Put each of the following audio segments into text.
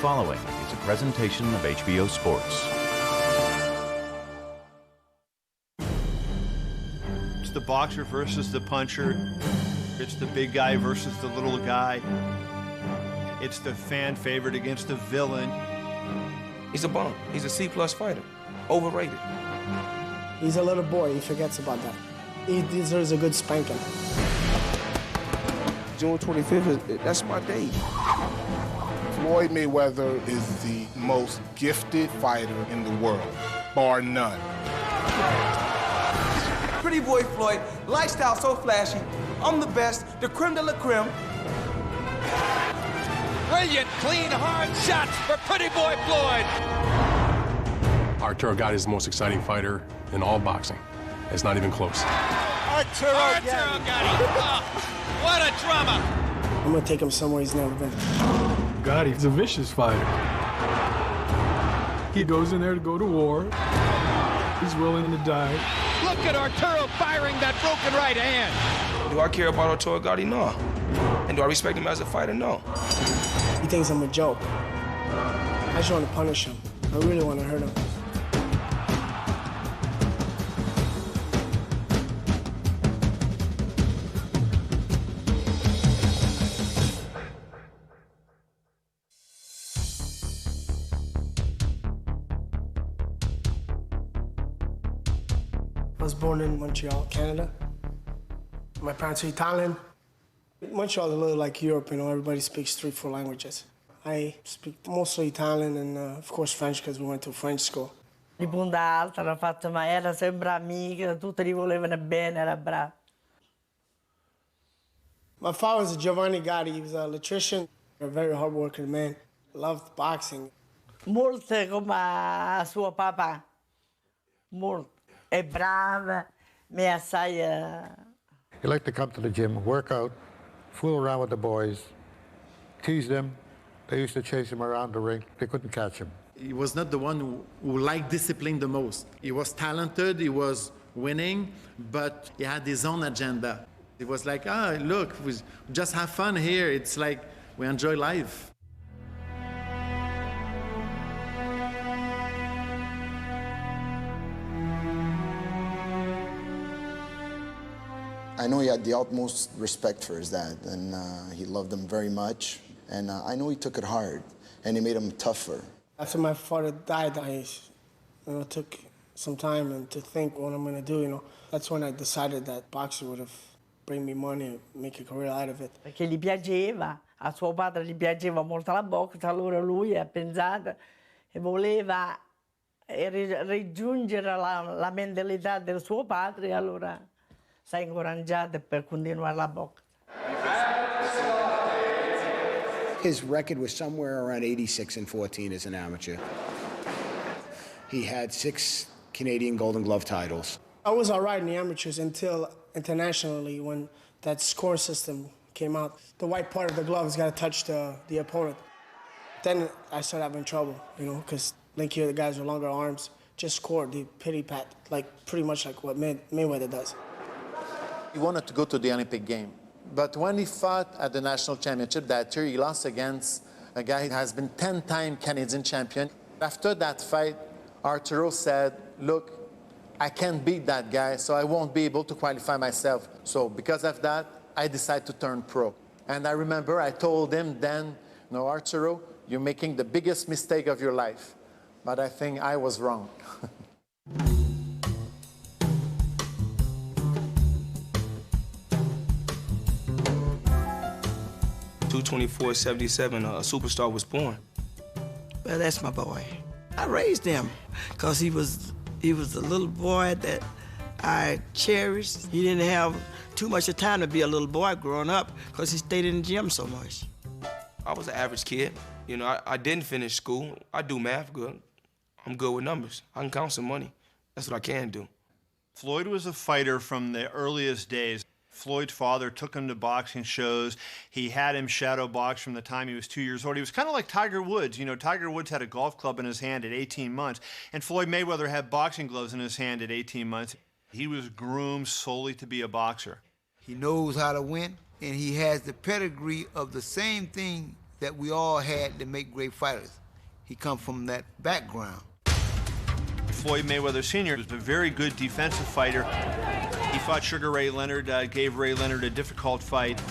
following is a presentation of HBO Sports. It's the boxer versus the puncher. It's the big guy versus the little guy. It's the fan favorite against the villain. He's a bum. He's a C-plus fighter. Overrated. He's a little boy. He forgets about that. He deserves a good spanking. June 25th, that's my day. Floyd Mayweather is the most gifted fighter in the world, bar none. Pretty boy Floyd, lifestyle so flashy. I'm the best, the creme de la creme. Brilliant, clean, hard shots for Pretty Boy Floyd. Arturo Gatti is the most exciting fighter in all boxing. It's not even close. Arturo Gatti. Oh, what a drama. I'm gonna take him somewhere he's never been. Gotti's a vicious fighter. He goes in there to go to war. He's willing to die. Look at Arturo firing that broken right hand. Do I care about Arturo Gatti? No. And do I respect him as a fighter? No. He thinks I'm a joke. I just want to punish him. I really want to hurt him. I was born in Montreal, Canada. My parents are Italian. Montreal is a little like Europe, you know, everybody speaks 3-4 languages. I speak mostly Italian and, of course, French because we went to French school. Di punta alta l'ha fatta, ma era sempre amica, tutti gli volevano bene, era bravo. My father was Giovanni Gatti. He was an electrician, a very hard-working man. Loved boxing. Molte come suo papà. Molto. È brava, mi assai... He liked to come to the gym, work out, fool around with the boys, tease them. They used to chase him around the ring. They couldn't catch him. He was not the one who liked discipline the most. He was talented, he was winning, but he had his own agenda. It was like, look, we just have fun here. It's like we enjoy life. I know he had the utmost respect for his dad, and he loved him very much. And I know he took it hard, and he made him tougher. After my father died, I took some time and to think what I'm going to do, you know. That's when I decided that boxing would have bring me money and make a career out of it. Perché gli piaceva, a suo padre gli piaceva molto la boxe, allora lui ha pensato e voleva raggiungere la mentalità del suo padre, allora si è incoraggiato per continuare la boxe. His record was somewhere around 86-14 as an amateur. He had 6 Canadian Golden Glove titles. I was all right in the amateurs until internationally when that score system came out. The white part of the glove has got to touch the opponent. Then I started having trouble, you know, because like here the guys with longer arms just scored the pity pat, like pretty much like what Mayweather does. He wanted to go to the Olympic game. But when he fought at the national championship that year, he lost against a guy who has been 10-time Canadian champion. After that fight, Arturo said, look, I can't beat that guy, so I won't be able to qualify myself. So because of that, I decided to turn pro. And I remember I told him then, no, Arturo, you're making the biggest mistake of your life. But I think I was wrong. 224-77, a superstar was born. Well, that's my boy. I raised him because he was a little boy that I cherished. He didn't have too much of time to be a little boy growing up because he stayed in the gym so much. I was an average kid. You know, I didn't finish school. I do math good. I'm good with numbers. I can count some money. That's what I can do. Floyd was a fighter from the earliest days. Floyd's father took him to boxing shows. He had him shadow box from the time he was 2 years old. He was kind of like Tiger Woods. You know, Tiger Woods had a golf club in his hand at 18 months, and Floyd Mayweather had boxing gloves in his hand at 18 months. He was groomed solely to be a boxer. He knows how to win, and he has the pedigree of the same thing that we all had to make great fighters. He come from that background. Floyd Mayweather Sr. was a very good defensive fighter. He fought Sugar Ray Leonard, gave Ray Leonard a difficult fight.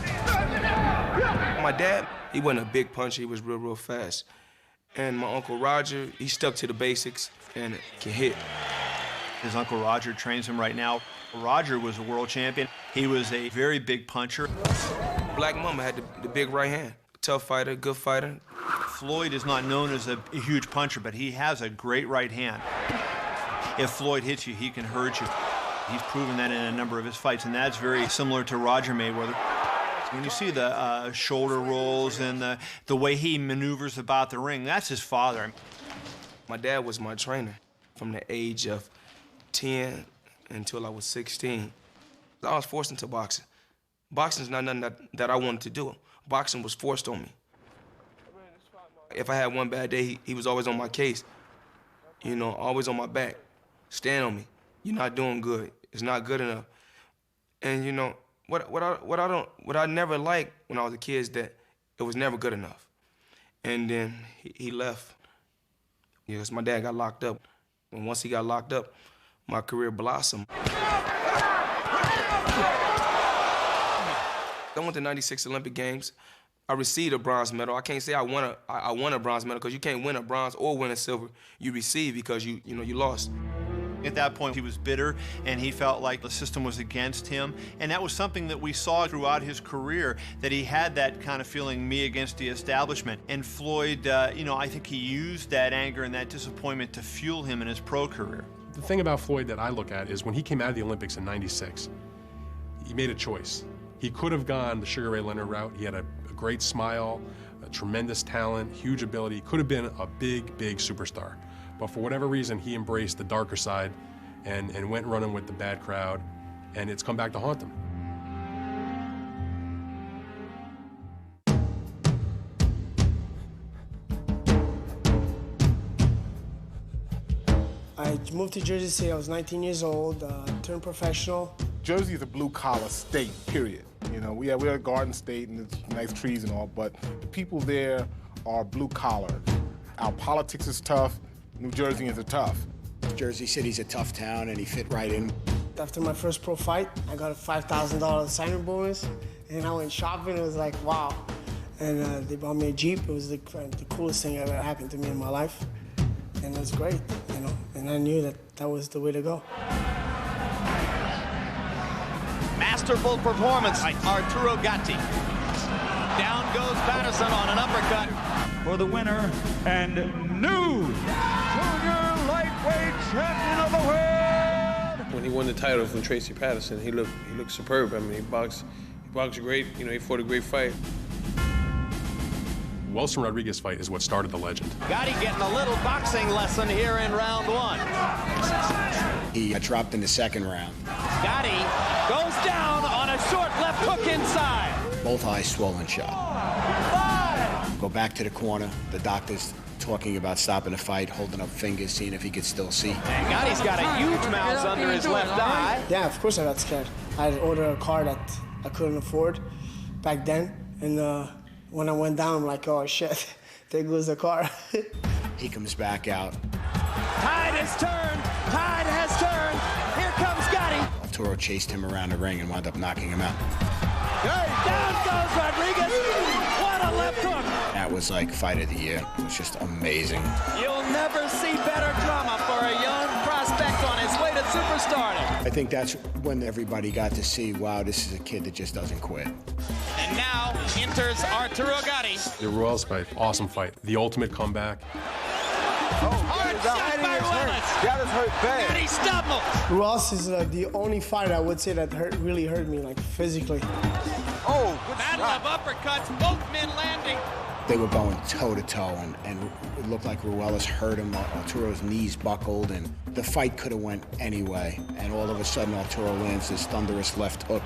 My dad, he wasn't a big puncher, he was real fast. And my Uncle Roger, he stuck to the basics and can hit. His Uncle Roger trains him right now. Roger was a world champion. He was a very big puncher. Black Mama had the big right hand. Tough fighter, good fighter. Floyd is not known as a huge puncher, but he has a great right hand. If Floyd hits you, he can hurt you. He's proven that in a number of his fights, and that's very similar to Roger Mayweather. When you see the shoulder rolls and the way he maneuvers about the ring, that's his father. My dad was my trainer from the age of 10 until I was 16. I was forced into boxing. Boxing is not nothing that I wanted to do. Boxing was forced on me. If I had one bad day, he was always on my case. You know, always on my back. Stand on me. You're not doing good. It's not good enough. And you know, what I never liked when I was a kid is that it was never good enough. And then he left. Because my dad got locked up. And once he got locked up, my career blossomed. I went to '96 Olympic Games. I received a bronze medal. I can't say I won a bronze medal because you can't win a bronze or win a silver. You receive because you lost. At that point, he was bitter, and he felt like the system was against him. And that was something that we saw throughout his career, that he had that kind of feeling, me against the establishment. And Floyd, I think he used that anger and that disappointment to fuel him in his pro career. The thing about Floyd that I look at is when he came out of the Olympics in '96, he made a choice. He could have gone the Sugar Ray Leonard route. He had a great smile, a tremendous talent, huge ability. Could have been a big superstar. But for whatever reason, he embraced the darker side and went running with the bad crowd, and it's come back to haunt him. I moved to Jersey City. I was 19 years old, turned professional. Jersey is a blue-collar state, period. You know, we're a garden state and there's nice trees and all, but the people there are blue-collar. Our politics is tough. New Jerseyans are tough. Jersey City's a tough town, and he fit right in. After my first pro fight, I got a $5,000 signing bonus, and I went shopping. It was like, wow. And they bought me a Jeep. It was the coolest thing that ever happened to me in my life. And it was great, you know, and I knew that was the way to go. Masterful performance by Arturo Gatti. Down goes Patterson on an uppercut. For the winner and new junior lightweight champion of the world. When he won the title from Tracy Patterson, he looked superb. I mean, he boxed great. You know, he fought a great fight. Wilson Rodriguez fight is what started the legend. Gotti getting a little boxing lesson here in round one. He dropped in the second round. Gotti goes down on a short left hook inside. Both eyes swollen shut. Go back to the corner. The doctor's talking about stopping the fight, holding up fingers, seeing if he could still see. And Gotti's got a huge mouse under his left eye. Yeah, of course I got scared. I had ordered a car that I couldn't afford back then. And when I went down, I'm like, oh, shit, there goes the car. He comes back out. Tide has turned. Tide has turned. Here comes Gatti. Arturo chased him around the ring and wound up knocking him out. Down goes Rodriguez. What a left hook. That was like fight of the year. It was just amazing. You'll never see better drama for a young prospect on his way to superstardom. I think that's when everybody got to see, wow, this is a kid that just doesn't quit. And now enters Arturo Gatti. The Ruel's fight, awesome fight. The ultimate comeback. Hard shot by Ruelas. Gatti's hurt bad. Gatti stumbles. Ruelas is the only fighter I would say that really hurt me, like physically. Oh, Battle of uppercuts, both men landing. They were going toe-to-toe, and it looked like Ruelas hurt him. Arturo's knees buckled, and the fight could have went any way. And all of a sudden, Arturo lands this thunderous left hook.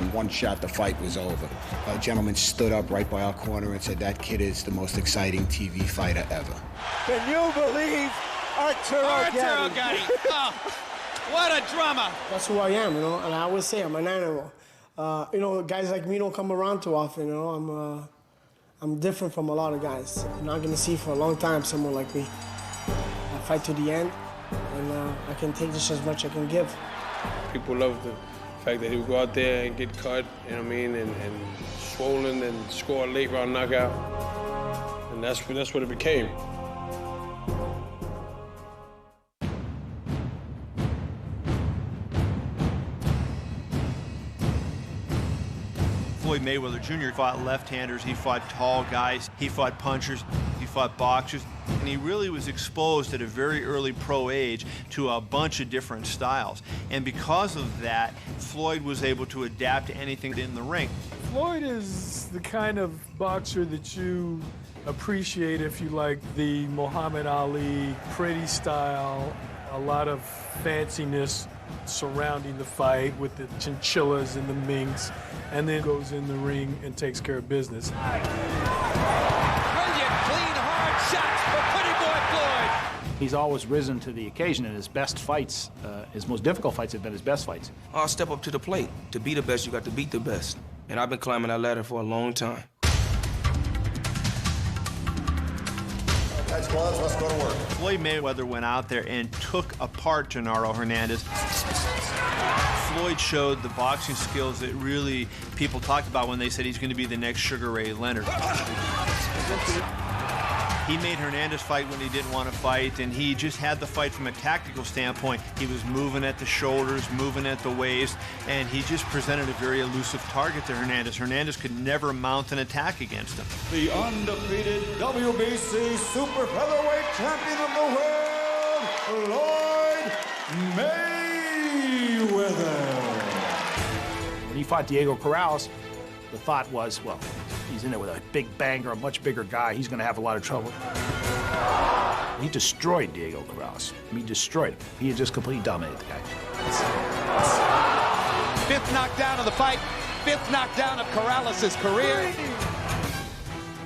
In one shot, the fight was over. A gentleman stood up right by our corner and said, that kid is the most exciting TV fighter ever. Can you believe Arturo Gatti? Oh, what a drama. That's who I am, you know, and I always say I'm an animal. You know, guys like me don't come around too often. You know, I'm different from a lot of guys. You're not gonna see for a long time someone like me. I fight to the end, and I can take just as much as I can give. People love the fact that he would go out there and get cut, you know what I mean, and swollen and score a late round knockout. And that's what it became. Floyd Mayweather Jr. fought left-handers, he fought tall guys, he fought punchers, he fought boxers, and he really was exposed at a very early pro age to a bunch of different styles. And because of that, Floyd was able to adapt to anything in the ring. Floyd is the kind of boxer that you appreciate if you like the Muhammad Ali pretty style, a lot of fanciness surrounding the fight with the chinchillas and the minks, and then goes in the ring and takes care of business. Brilliant, clean, hard shots for Pretty Boy Floyd. He's always risen to the occasion, and his best fights, his most difficult fights have been his best fights. I'll step up to the plate. To be the best, you got to beat the best. And I've been climbing that ladder for a long time. That's gloves, let's go to work. Floyd Mayweather went out there and took apart Genaro Hernandez. Floyd showed the boxing skills that really people talked about when they said he's going to be the next Sugar Ray Leonard. He made Hernandez fight when he didn't want to fight, and he just had the fight from a tactical standpoint. He was moving at the shoulders, moving at the waist, and he just presented a very elusive target to Hernandez. Hernandez could never mount an attack against him. The undefeated WBC Super Featherweight Champion of the world, Floyd Mayweather. When he fought Diego Corrales, the thought was, well, he's in there with a big banger, a much bigger guy. He's going to have a lot of trouble. He destroyed Diego Corrales. He destroyed him. He had just completely dominated the guy. Fifth knockdown of the fight, fifth knockdown of Corrales' career.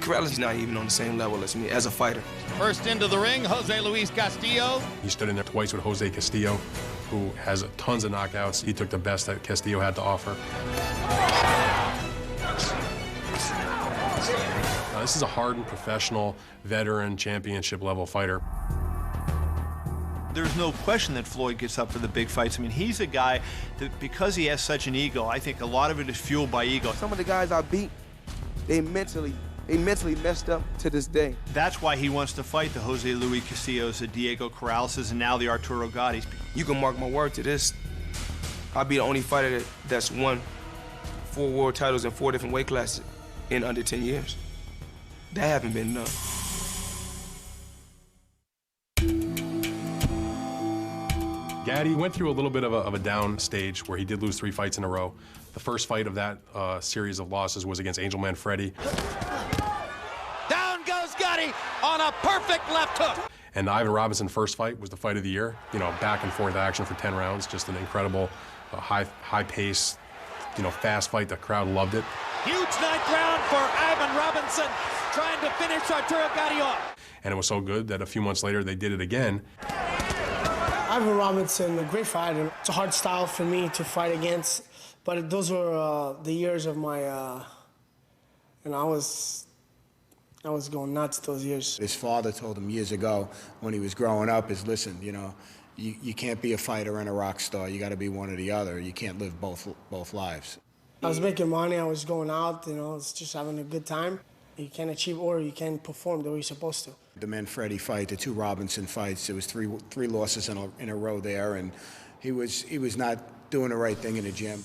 Corrales is not even on the same level as me as a fighter. First into the ring, Jose Luis Castillo. He stood in there twice with Jose Castillo, who has tons of knockouts. He took the best that Castillo had to offer. This is a hardened, professional, veteran, championship-level fighter. There's no question that Floyd gets up for the big fights. I mean, he's a guy that, because he has such an ego, I think a lot of it is fueled by ego. Some of the guys I beat, they mentally messed up to this day. That's why he wants to fight the Jose Luis Castillos, the Diego Corrales, and now the Arturo Gattis. You can mark my word to this. I'll be the only fighter that's won 4 world titles in 4 different weight classes in under 10 years. That haven't been done. Gatti went through a little bit of a down stage where he did lose 3 fights in a row. The first fight of that series of losses was against Angel Man Freddy. Down goes Gatti on a perfect left hook. And the Ivan Robinson first fight was the fight of the year. You know, back and forth action for 10 rounds. Just an incredible, high pace, you know, fast fight. The crowd loved it. Huge 9th round for Ivan Robinson, trying to finish Arturo Gatti off. And it was so good that a few months later they did it again. Ivan Robinson, a great fighter. It's a hard style for me to fight against, but those were the years of my, and I was going nuts those years. His father told him years ago when he was growing up is, listen, you know, you can't be a fighter and a rock star. You got to be one or the other. You can't live both lives. I was making money, I was going out, you know, it's just having a good time. You can't achieve or you can't perform the way you're supposed to. The Manfredi fight, the 2 Robinson fights, there was three losses in a row there, and he was not doing the right thing in the gym.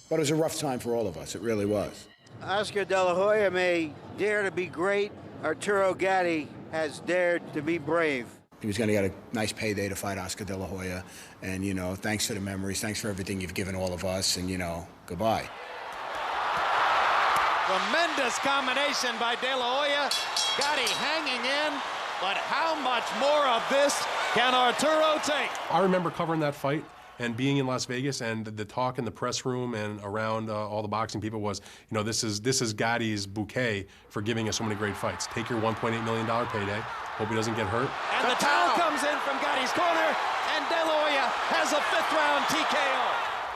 But it was a rough time for all of us, it really was. Oscar De La Hoya may dare to be great. Arturo Gatti has dared to be brave. He was going to get a nice payday to fight Oscar De La Hoya. And, you know, thanks for the memories. Thanks for everything you've given all of us. And, you know, goodbye. Tremendous combination by De La Hoya. Gatti hanging in. But how much more of this can Arturo take? I remember covering that fight and being in Las Vegas, and the talk in the press room and around all the boxing people was, you know, this is Gatti's bouquet for giving us so many great fights. Take your $1.8 million payday. Hope he doesn't get hurt. And the towel comes in from Gatti's corner, and De La Hoya has a 5th round TKO.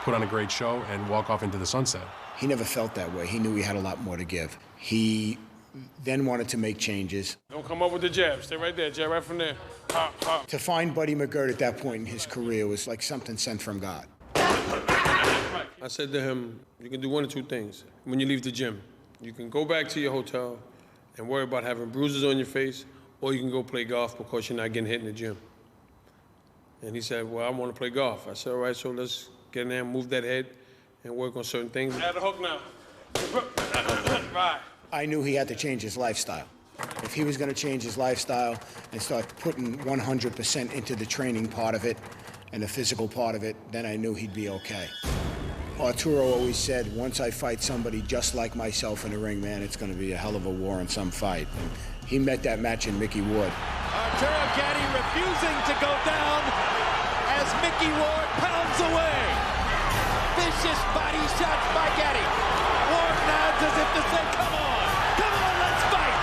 put on a great show, and walk off into the sunset. He never felt that way. He knew he had a lot more to give. He then wanted to make changes. Don't come up with the jab. Stay right there, jab right from there. To find Buddy McGirt at that point in his career was like something sent from God. I said to him, you can do one or two things when you leave the gym. You can go back to your hotel and worry about having bruises on your face, or you can go play golf because you're not getting hit in the gym. And he said, well, I want to play golf. I said, all right, so let's get in there and move that head and work on certain things. Add a hook now. Right. I knew he had to change his lifestyle. If he was going to change his lifestyle and start putting 100% into the training part of it and the physical part of it, then I knew he'd be okay. Arturo always said, once I fight somebody just like myself in the ring, man, it's going to be a hell of a war in some fight. And he met that match in Mickey Ward. Arturo Gatti refusing to go down as Mickey Ward pounds away. Vicious body shots by Gatti. Ward nods as if to say, come on, let's fight.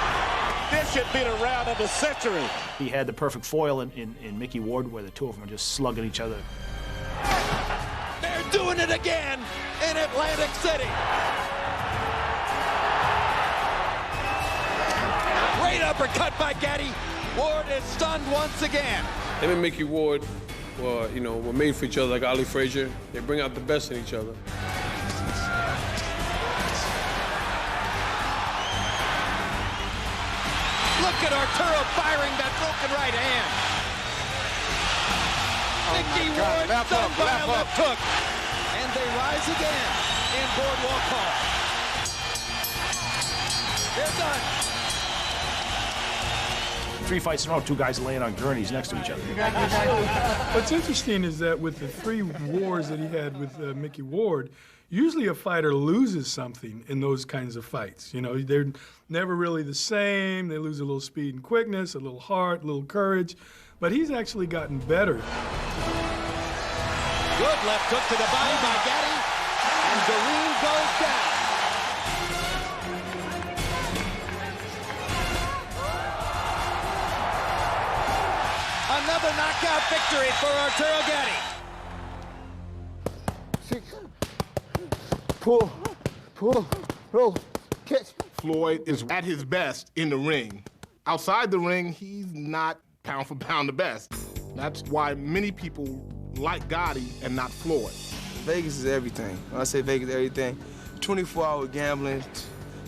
This should be the round of the century. He had the perfect foil in Mickey Ward, where the two of them are just slugging each other. They're doing it again in Atlantic City. Great uppercut by Gatti. Ward is stunned once again. Him and Mickey Ward were made for each other like Ali Frazier. They bring out the best in each other. Look at Arturo firing that broken right hand. Mickey Ward stunned by a left hook. And they rise again in Boardwalk Hall. They're done. 3 fights in a row, 2 guys laying on gurneys next to each other. What's interesting is that with the 3 wars that he had with Mickey Ward, usually a fighter loses something in those kinds of fights. You know, they're never really the same. They lose a little speed and quickness, a little heart, a little courage. But he's actually gotten better. Good left hook to the body by Gatti, and Doreen goes down. Another knockout victory for Arturo Gatti. Pull, roll, catch. Floyd is at his best in the ring. Outside the ring, he's not pound for pound the best. That's why many people like Gatti and not Floyd. Vegas is everything. When I say Vegas is everything, 24-hour gambling,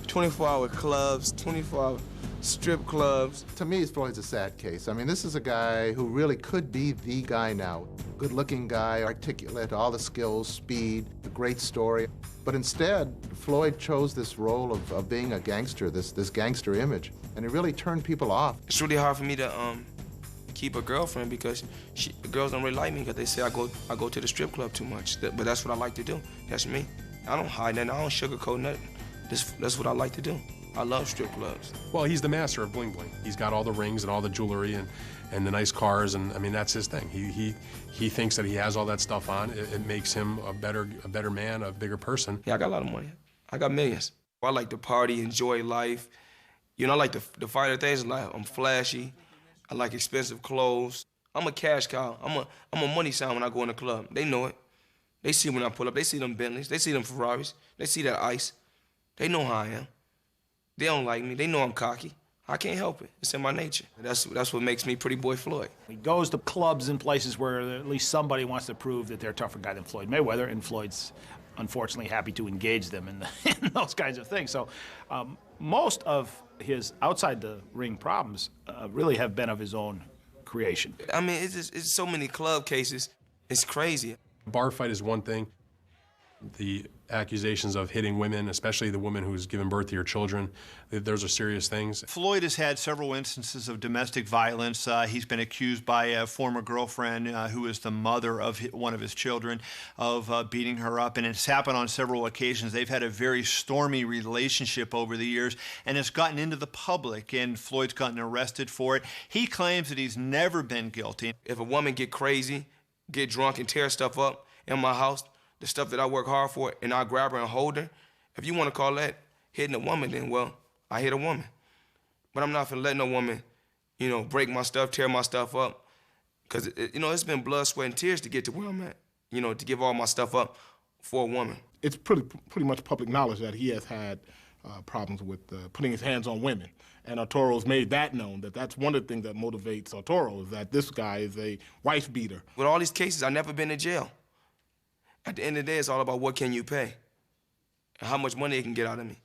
24-hour clubs, 24-hour strip clubs. To me, Floyd's a sad case. I mean, this is a guy who really could be the guy now. Good-looking guy, articulate, all the skills, speed, a great story. But instead, Floyd chose this role of being a gangster, this gangster image, and it really turned people off. It's really hard for me to keep a girlfriend because the girls don't really like me because they say I go to the strip club too much. But that's what I like to do. That's me. I don't hide nothing. I don't sugarcoat nothing. That's what I like to do. I love strip clubs. Well, he's the master of bling bling. He's got all the rings and all the jewelry and the nice cars, and I mean, that's his thing. He thinks that he has all that stuff on. It makes him a better man, a bigger person. Yeah, I got a lot of money. I got millions. I like to party, enjoy life. You know, I like the finer things in life. I'm flashy. I like expensive clothes. I'm a cash cow. I'm a money sign when I go in the club. They know it. They see when I pull up. They see them Bentleys. They see them Ferraris. They see that ice. They know how I am. They don't like me. They know I'm cocky. I can't help it. It's in my nature. That's what makes me Pretty Boy Floyd. He goes to clubs and places where at least somebody wants to prove that they're a tougher guy than Floyd Mayweather, and Floyd's unfortunately happy to engage them in those kinds of things. So most of his outside the ring problems really have been of his own creation. I mean, it's so many club cases. It's crazy. A bar fight is one thing. The accusations of hitting women, especially the woman who's given birth to your children, those are serious things. Floyd has had several instances of domestic violence. He's been accused by a former girlfriend who is the mother of one of his children of beating her up, and it's happened on several occasions. They've had a very stormy relationship over the years, and it's gotten into the public, and Floyd's gotten arrested for it. He claims that he's never been guilty. If a woman get crazy, get drunk, and tear stuff up in my house, the stuff that I work hard for, and I grab her and hold her, if you want to call that hitting a woman, then, well, I hit a woman. But I'm not finna let no woman, break my stuff, tear my stuff up. Because, it's been blood, sweat, and tears to get to where I'm at, to give all my stuff up for a woman. It's pretty much public knowledge that he has had problems with putting his hands on women. And Arturo's made that known, that that's one of the things that motivates Arturo, is that this guy is a wife beater. With all these cases, I've never been to jail. At the end of the day, it's all about what can you pay and how much money they can get out of me.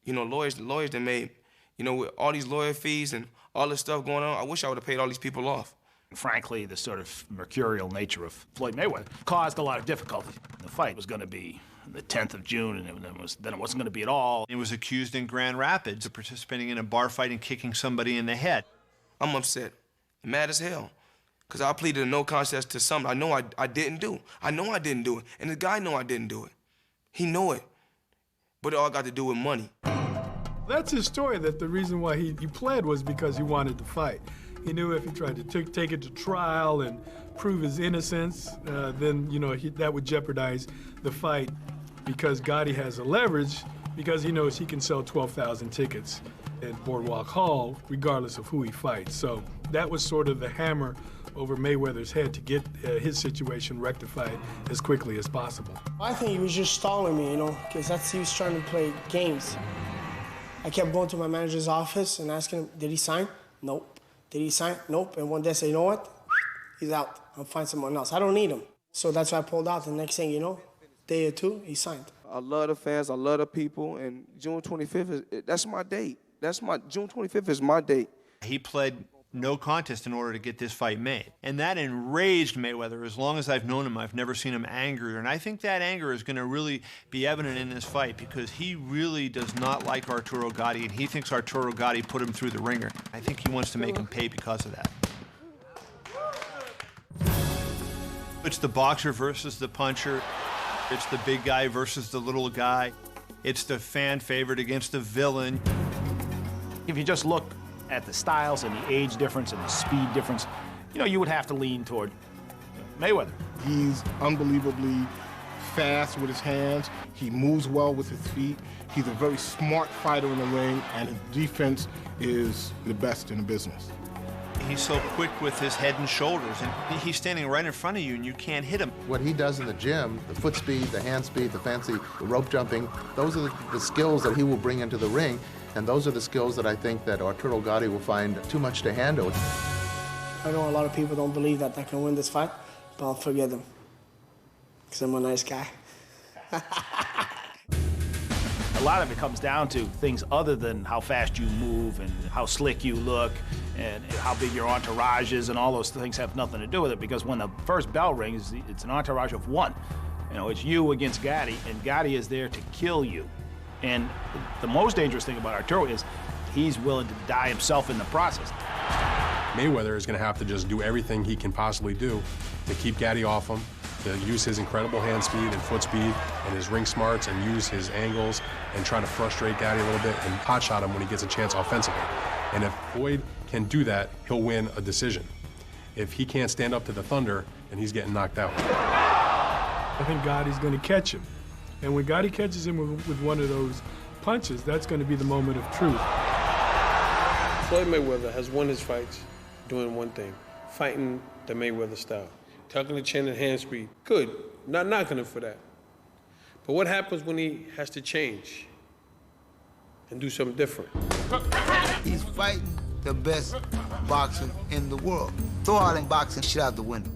You know, lawyers that made, you know, with all these lawyer fees and all this stuff going on, I wish I would have paid all these people off. Frankly, the sort of mercurial nature of Floyd Mayweather caused a lot of difficulty. The fight was going to be the 10th of June, and then it wasn't going to be at all. He was accused in Grand Rapids of participating in a bar fight and kicking somebody in the head. I'm upset, mad as hell, because I pleaded a no contest to something I know I didn't do. I know I didn't do it, and the guy know I didn't do it. He know it, but it all got to do with money. That's his story, that the reason why he pled was because he wanted to fight. He knew if he tried to take it to trial and prove his innocence, then, you know, that would jeopardize the fight, because Gatti has a leverage, because he knows he can sell 12,000 tickets at Boardwalk Hall regardless of who he fights. So that was sort of the hammer over Mayweather's head to get his situation rectified as quickly as possible. I think he was just stalling me, you know, because he was trying to play games. I kept going to my manager's office and asking him, did he sign? Nope. Did he sign? Nope. And one day I said, you know what? He's out. I'll find someone else. I don't need him. So that's why I pulled out. The next thing you know, day or two, he signed. I love the fans. I love the people. And June 25th, that's my date. June 25th is my date. He pled no contest in order to get this fight made. And that enraged Mayweather. As long as I've known him, I've never seen him angrier. And I think that anger is going to really be evident in this fight, because he really does not like Arturo Gatti, and he thinks Arturo Gatti put him through the ringer. I think he wants to make him pay because of that. It's the boxer versus the puncher. It's the big guy versus the little guy. It's the fan favorite against the villain. If you just look at the styles and the age difference and the speed difference, you know, you would have to lean toward Mayweather. He's unbelievably fast with his hands. He moves well with his feet. He's a very smart fighter in the ring, and his defense is the best in the business. He's so quick with his head and shoulders, and he's standing right in front of you, and you can't hit him. What he does in the gym, the foot speed, the hand speed, the rope jumping, those are the skills that he will bring into the ring, and those are the skills that I think that Arturo Gatti will find too much to handle. I know a lot of people don't believe that I can win this fight, but I'll forget them, because I'm a nice guy. A lot of it comes down to things other than how fast you move and how slick you look and how big your entourage is, and all those things have nothing to do with it, because when the first bell rings, it's an entourage of one. You know, it's you against Gatti, and Gatti is there to kill you. And the most dangerous thing about Arturo is he's willing to die himself in the process. Mayweather is going to have to just do everything he can possibly do to keep Gatti off him, to use his incredible hand speed and foot speed and his ring smarts, and use his angles and try to frustrate Gatti a little bit and hotshot him when he gets a chance offensively. And if Floyd can do that, he'll win a decision. If he can't stand up to the thunder, then he's getting knocked out. I think Gotti's going to catch him. And when Gatti catches him with one of those punches, that's going to be the moment of truth. Floyd Mayweather has won his fights doing one thing, fighting the Mayweather style. Tucking the chin and hand speed, good, not knocking him for that. But what happens when he has to change and do something different? He's fighting the best boxer in the world. Throw all them boxing shit out the window.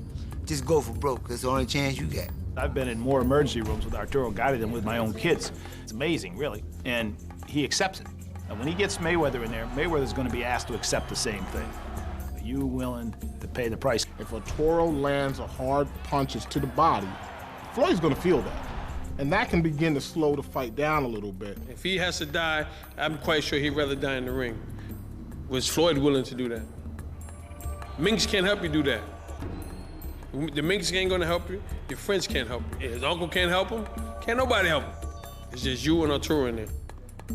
Just go for broke, that's the only chance you get. I've been in more emergency rooms with Arturo Gatti than with my own kids. It's amazing, really. And he accepts it. And when he gets Mayweather in there, Mayweather's going to be asked to accept the same thing. Are you willing to pay the price? If Arturo lands a hard punches to the body, Floyd's going to feel that. And that can begin to slow the fight down a little bit. If he has to die, I'm quite sure he'd rather die in the ring. Was Floyd willing to do that? Minks can't help you do that. The Minks ain't gonna help you. Your friends can't help you. His uncle can't help him. Can't nobody help him. It's just you and Arturo in there.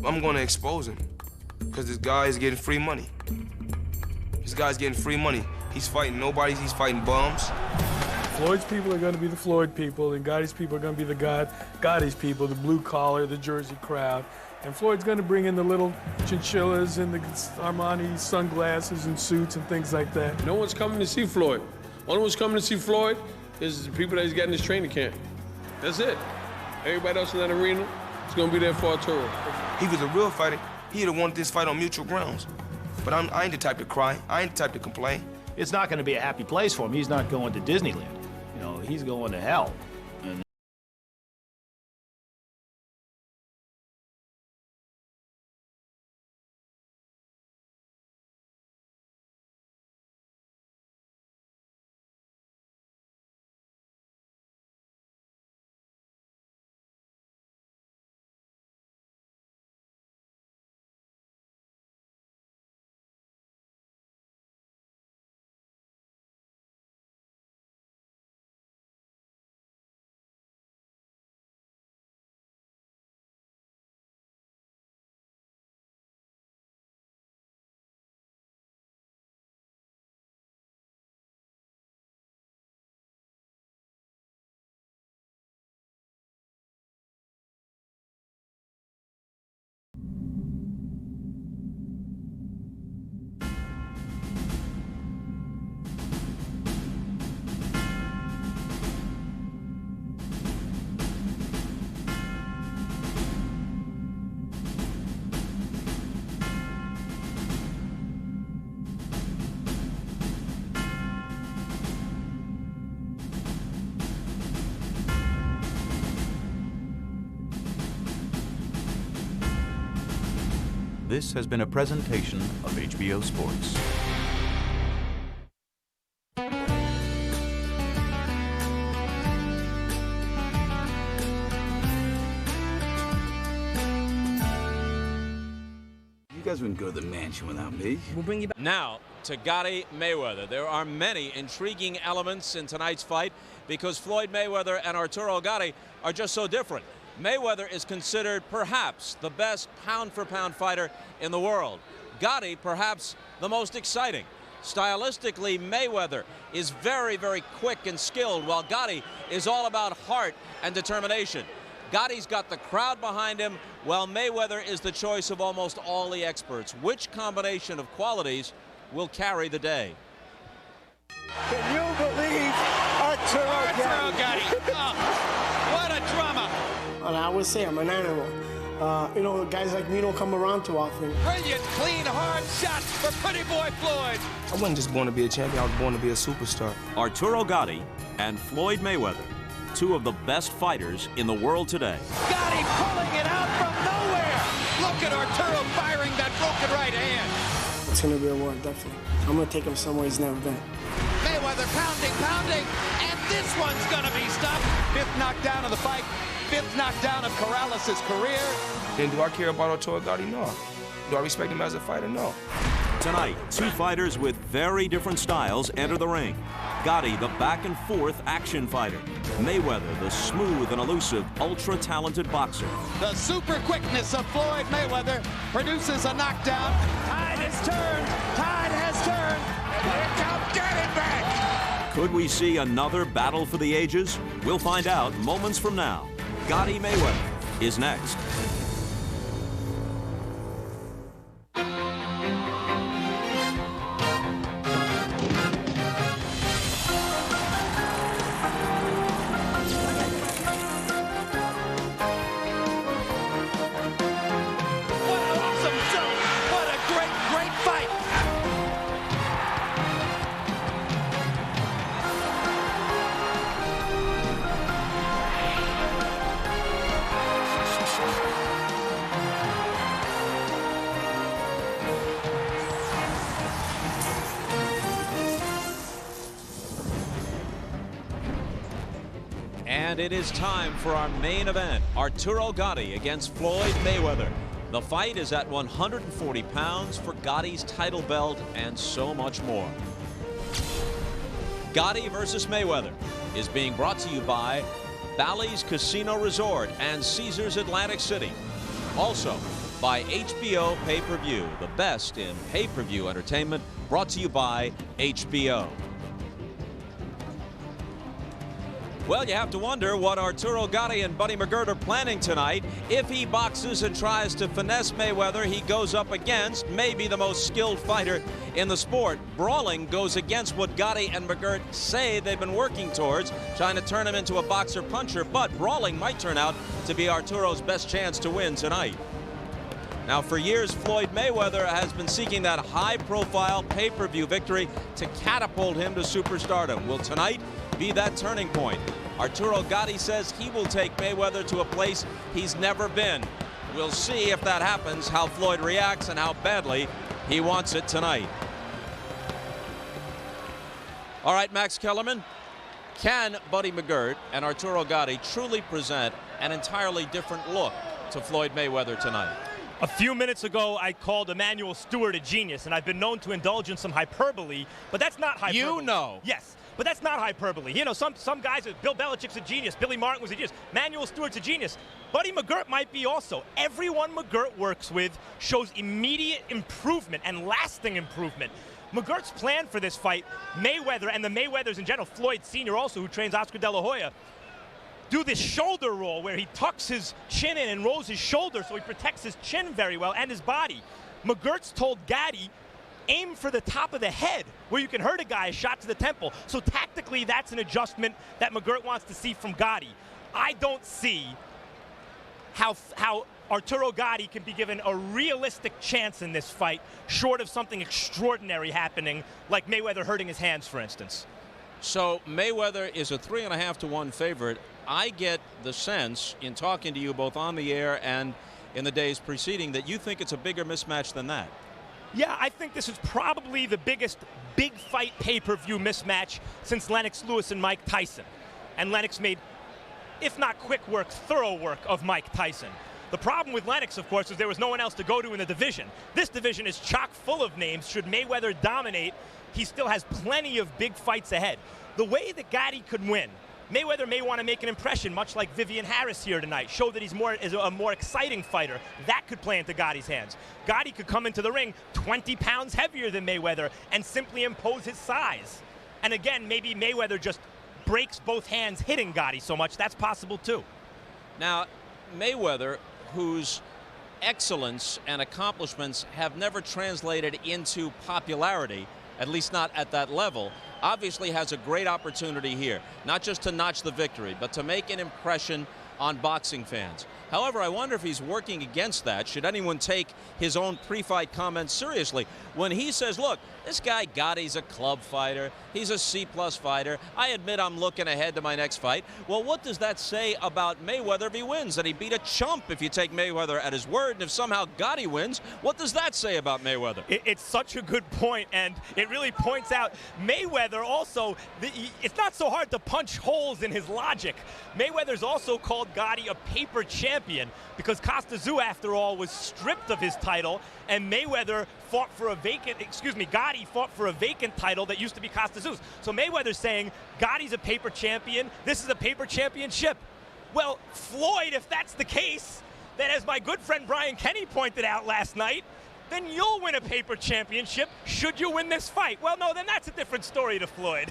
I'm gonna expose him, because this guy is getting free money. This guy's getting free money. He's fighting nobody, he's fighting bums. Floyd's people are going to be the Floyd people, and Gotti's people are going to be the Gotti's people, the blue collar, the Jersey crowd. And Floyd's going to bring in the little chinchillas and the Armani sunglasses and suits and things like that. No one's coming to see Floyd. Only one's coming to see Floyd is the people that he's got in his training camp. That's it. Everybody else in that arena is going to be there for Arturo. He was a real fighter. He'd have wanted this fight on mutual grounds. But I ain't the type to cry. I ain't the type to complain. It's not going to be a happy place for him. He's not going to Disneyland. You know, he's going to hell. And This has been a presentation of HBO Sports. You guys wouldn't go to the mansion without me. We'll bring you back. Now to Gatti-Mayweather. There are many intriguing elements in tonight's fight because Floyd Mayweather and Arturo Gatti are just so different. Mayweather is considered perhaps the best pound-for-pound fighter in the world. Gatti perhaps the most exciting. Stylistically, Mayweather is very, very quick and skilled, while Gatti is all about heart and determination. Gotti's got the crowd behind him, while Mayweather is the choice of almost all the experts. Which combination of qualities will carry the day? Can you believe Arturo Gatti? Oh, what a drama! And I would say I'm an animal. You know, guys like me don't come around too often. Brilliant, clean, hard shots for pretty boy Floyd. I wasn't just born to be a champion, I was born to be a superstar. Arturo Gatti and Floyd Mayweather, two of the best fighters in the world today. Gatti pulling it out from nowhere. Look at Arturo firing that broken right hand. It's going to be a war, definitely. I'm going to take him somewhere he's never been. Mayweather pounding, and this one's going to be stopped. Fifth knockdown of the fight. Fifth knockdown of Corrales' career. Then do I care about Arturo Gatti? No. Do I respect him as a fighter? No. Tonight, two fighters with very different styles enter the ring. Gatti, the back-and-forth action fighter. Mayweather, the smooth and elusive, ultra-talented boxer. The super quickness of Floyd Mayweather produces a knockdown. Tide has turned. Tide has turned. And here comes Gatti back. Could we see another battle for the ages? We'll find out moments from now. Gatti-Mayweather is next. And it is time for our main event, Arturo Gatti against Floyd Mayweather. The fight is at 140 pounds for Gatti's title belt and so much more. Gatti versus Mayweather is being brought to you by Bally's Casino Resort and Caesars Atlantic City. Also by HBO Pay-Per-View, the best in pay-per-view entertainment, brought to you by HBO. Well, you have to wonder what Arturo Gatti and Buddy McGirt are planning tonight. If he boxes and tries to finesse Mayweather, he goes up against maybe the most skilled fighter in the sport. Brawling goes against what Gatti and McGirt say they've been working towards, trying to turn him into a boxer-puncher, but brawling might turn out to be Arturo's best chance to win tonight. Now, for years, Floyd Mayweather has been seeking that high-profile pay-per-view victory to catapult him to superstardom. Will tonight be that turning point? Arturo Gatti says he will take Mayweather to a place he's never been. We'll see if that happens, how Floyd reacts, and how badly he wants it tonight. All right, Max Kellerman, can Buddy McGirt and Arturo Gatti truly present an entirely different look to Floyd Mayweather tonight? A few minutes ago, I called Emmanuel Stewart a genius, and I've been known to indulge in some hyperbole, but that's not hyperbole. You know. Yes, but that's not hyperbole. You know, some guys, Bill Belichick's a genius, Billy Martin was a genius, Emmanuel Stewart's a genius. Buddy McGirt might be also. Everyone McGirt works with shows immediate improvement and lasting improvement. McGirt's plan for this fight, Mayweather and the Mayweathers in general, Floyd Sr. also, who trains Oscar De La Hoya, do this shoulder roll where he tucks his chin in and rolls his shoulder so he protects his chin very well and his body. McGirt's told Gatti, aim for the top of the head where you can hurt a guy, a shot to the temple. So tactically, that's an adjustment that McGirt wants to see from Gatti. I don't see how Arturo Gatti can be given a realistic chance in this fight, short of something extraordinary happening, like Mayweather hurting his hands, for instance. So Mayweather is a 3.5-to-1 favorite. I get the sense, in talking to you both on the air and in the days preceding, that you think it's a bigger mismatch than that. Yeah, I think this is probably the biggest big fight pay-per-view mismatch since Lennox Lewis and Mike Tyson. And Lennox made, if not quick work, thorough work of Mike Tyson. The problem with Lennox, of course, is there was no one else to go to in the division. This division is chock full of names. Should Mayweather dominate, he still has plenty of big fights ahead. The way that Gatti could win, Mayweather may want to make an impression, much like Vivian Harris here tonight, show that he's a more exciting fighter. That could play into Gatti's hands. Gatti could come into the ring 20 pounds heavier than Mayweather and simply impose his size. And again, maybe Mayweather just breaks both hands hitting Gatti so much. That's possible too. Now, Mayweather, whose excellence and accomplishments have never translated into popularity, at least not at that level, obviously has a great opportunity here, not just to notch the victory, but to make an impression on boxing fans. However, I wonder if he's working against that. Should anyone take his own pre-fight comments seriously when he says, look, this guy Gatti's a club fighter, he's a C-plus fighter, I admit I'm looking ahead to my next fight. Well, what does that say about Mayweather if he wins? That he beat a chump if you take Mayweather at his word, and if somehow Gatti wins, what does that say about Mayweather? It's such a good point, and it really points out Mayweather also, it's not so hard to punch holes in his logic. Mayweather's also called Gatti a paper champion because Costa Tzu, after all, was stripped of his title, and Mayweather fought for a vacant, Gatti fought for a vacant title that used to be Costa Tzu's. So Mayweather's saying, Gotti's a paper champion, this is a paper championship. Well, Floyd, if that's the case, then as my good friend Brian Kenny pointed out last night, then you'll win a paper championship should you win this fight. Well, no, then that's a different story to Floyd.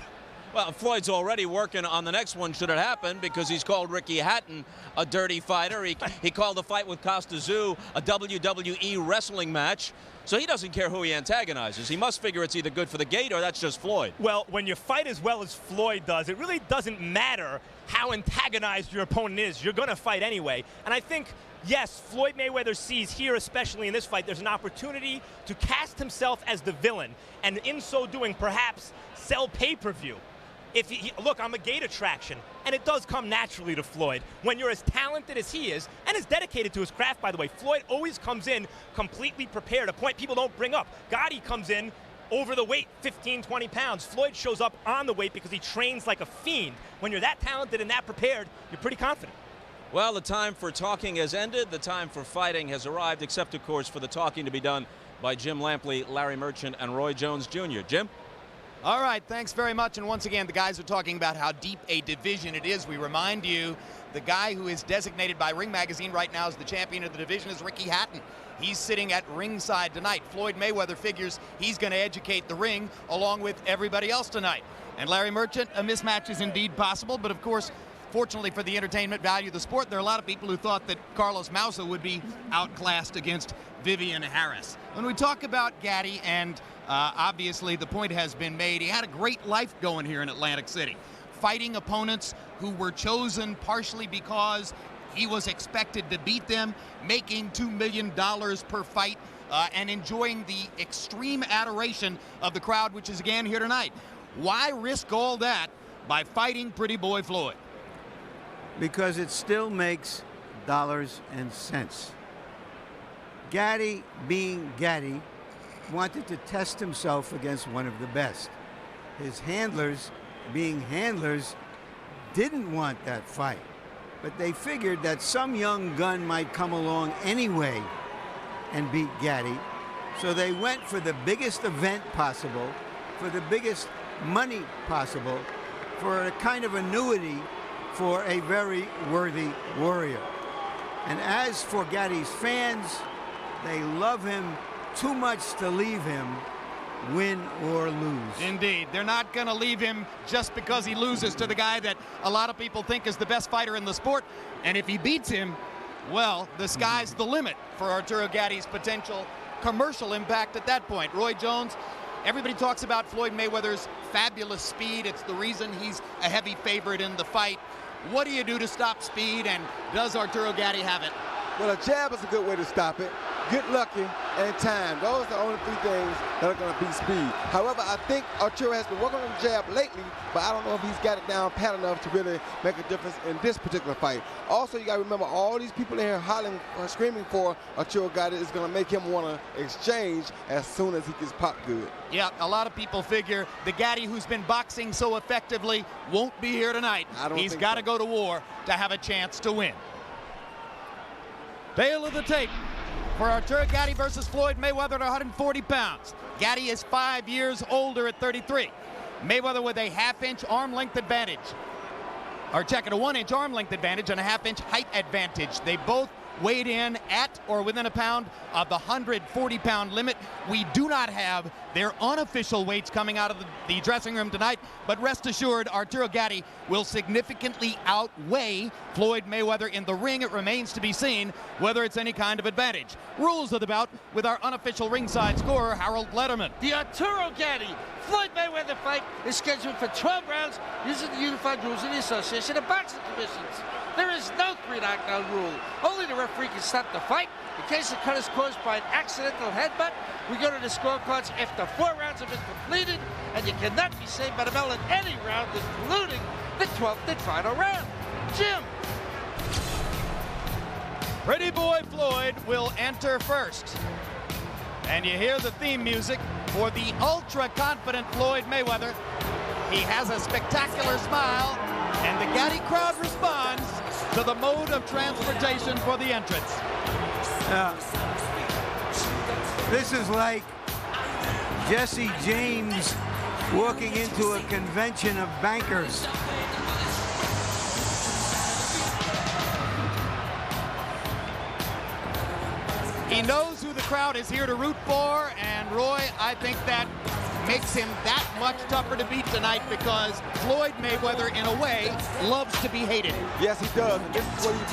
Well, Floyd's already working on the next one should it happen, because he's called Ricky Hatton a dirty fighter. He called the fight with Costa Tzu a WWE wrestling match. So he doesn't care who he antagonizes. He must figure it's either good for the gate or that's just Floyd. Well, when you fight as well as Floyd does, it really doesn't matter how antagonized your opponent is. You're going to fight anyway. And I think, yes, Floyd Mayweather sees here, especially in this fight, there's an opportunity to cast himself as the villain, and in so doing, perhaps sell pay-per-view. Look, I'm a gate attraction, and it does come naturally to Floyd. When you're as talented as he is, and as dedicated to his craft, by the way, Floyd always comes in completely prepared, a point people don't bring up. Gatti comes in over the weight, 15, 20 pounds. Floyd shows up on the weight because he trains like a fiend. When you're that talented and that prepared, you're pretty confident. Well, the time for talking has ended. The time for fighting has arrived, except, of course, for the talking to be done by Jim Lampley, Larry Merchant, and Roy Jones Jr. Jim? All right, thanks very much. And once again, the guys are talking about how deep a division it is. We remind you, the guy who is designated by Ring Magazine right now as the champion of the division is Ricky Hatton. He's sitting at ringside tonight. Floyd Mayweather figures he's going to educate the ring along with everybody else tonight. And Larry Merchant, a mismatch is indeed possible, but of course, fortunately for the entertainment value of the sport, there are a lot of people who thought that Carlos Mausa would be outclassed against Vivian Harris. When we talk about Gatti, and obviously the point has been made, he had a great life going here in Atlantic City, fighting opponents who were chosen partially because he was expected to beat them, making $2 million per fight, and enjoying the extreme adoration of the crowd, which is again here tonight. Why risk all that by fighting Pretty Boy Floyd? Because it still makes dollars and cents. Gatti, being Gatti, wanted to test himself against one of the best. His handlers, being handlers, didn't want that fight. But they figured that some young gun might come along anyway and beat Gatti. So they went for the biggest event possible, for the biggest money possible, for a kind of annuity for a very worthy warrior. And as for Gatti's fans, they love him too much to leave him, win or lose. Indeed. They're not going to leave him just because he loses to the guy that a lot of people think is the best fighter in the sport. And if he beats him, well, the sky's the limit for Arturo Gatti's potential commercial impact at that point. Roy Jones, everybody talks about Floyd Mayweather's fabulous speed. It's the reason he's a heavy favorite in the fight. What do you do to stop speed, and does Arturo Gatti have it? Well, a jab is a good way to stop it. Get lucky and time. Those are the only three things that are going to beat speed. However, I think Arturo has been working on the jab lately, but I don't know if he's got it down pat enough to really make a difference in this particular fight. Also, you got to remember, all these people in here hollering, screaming for Arturo Gatti is going to make him want to exchange as soon as he gets popped good. Yeah, a lot of people figure the Gatti who's been boxing so effectively won't be here tonight. He's got to go to war to have a chance to win. Tale of the tape for Arturo Gatti versus Floyd Mayweather at 140 pounds. Gatti is 5 years older at 33. Mayweather with a half-inch arm length advantage. Or check it, a 1-inch arm length advantage and a half-inch height advantage. They both weighed in at or within a pound of the 140-pound limit. We do not have their unofficial weights coming out of the dressing room tonight, but rest assured, Arturo Gatti will significantly outweigh Floyd Mayweather in the ring. It remains to be seen whether it's any kind of advantage. Rules of the bout with our unofficial ringside scorer, Harold Letterman. The Arturo Gatti Floyd Mayweather fight is scheduled for 12 rounds using the unified rules of the Association of Boxing Commissions. There is no 3 knockdown rule. Only the referee can stop the fight. In case the cut is caused by an accidental headbutt, we go to the scorecards after 4 rounds have been completed, and you cannot be saved by the bell in any round, including the 12th and final round. Jim. Pretty Boy Floyd will enter first. And you hear the theme music for the ultra-confident Floyd Mayweather. He has a spectacular smile, and the Gatti crowd responds to the mode of transportation for the entrance. This is like Jesse James walking into a convention of bankers. He knows who the crowd is here to root for, and Roy, I think that makes him that much tougher to beat tonight because Floyd Mayweather, in a way, loves to be hated. Yes, he does, and this is what he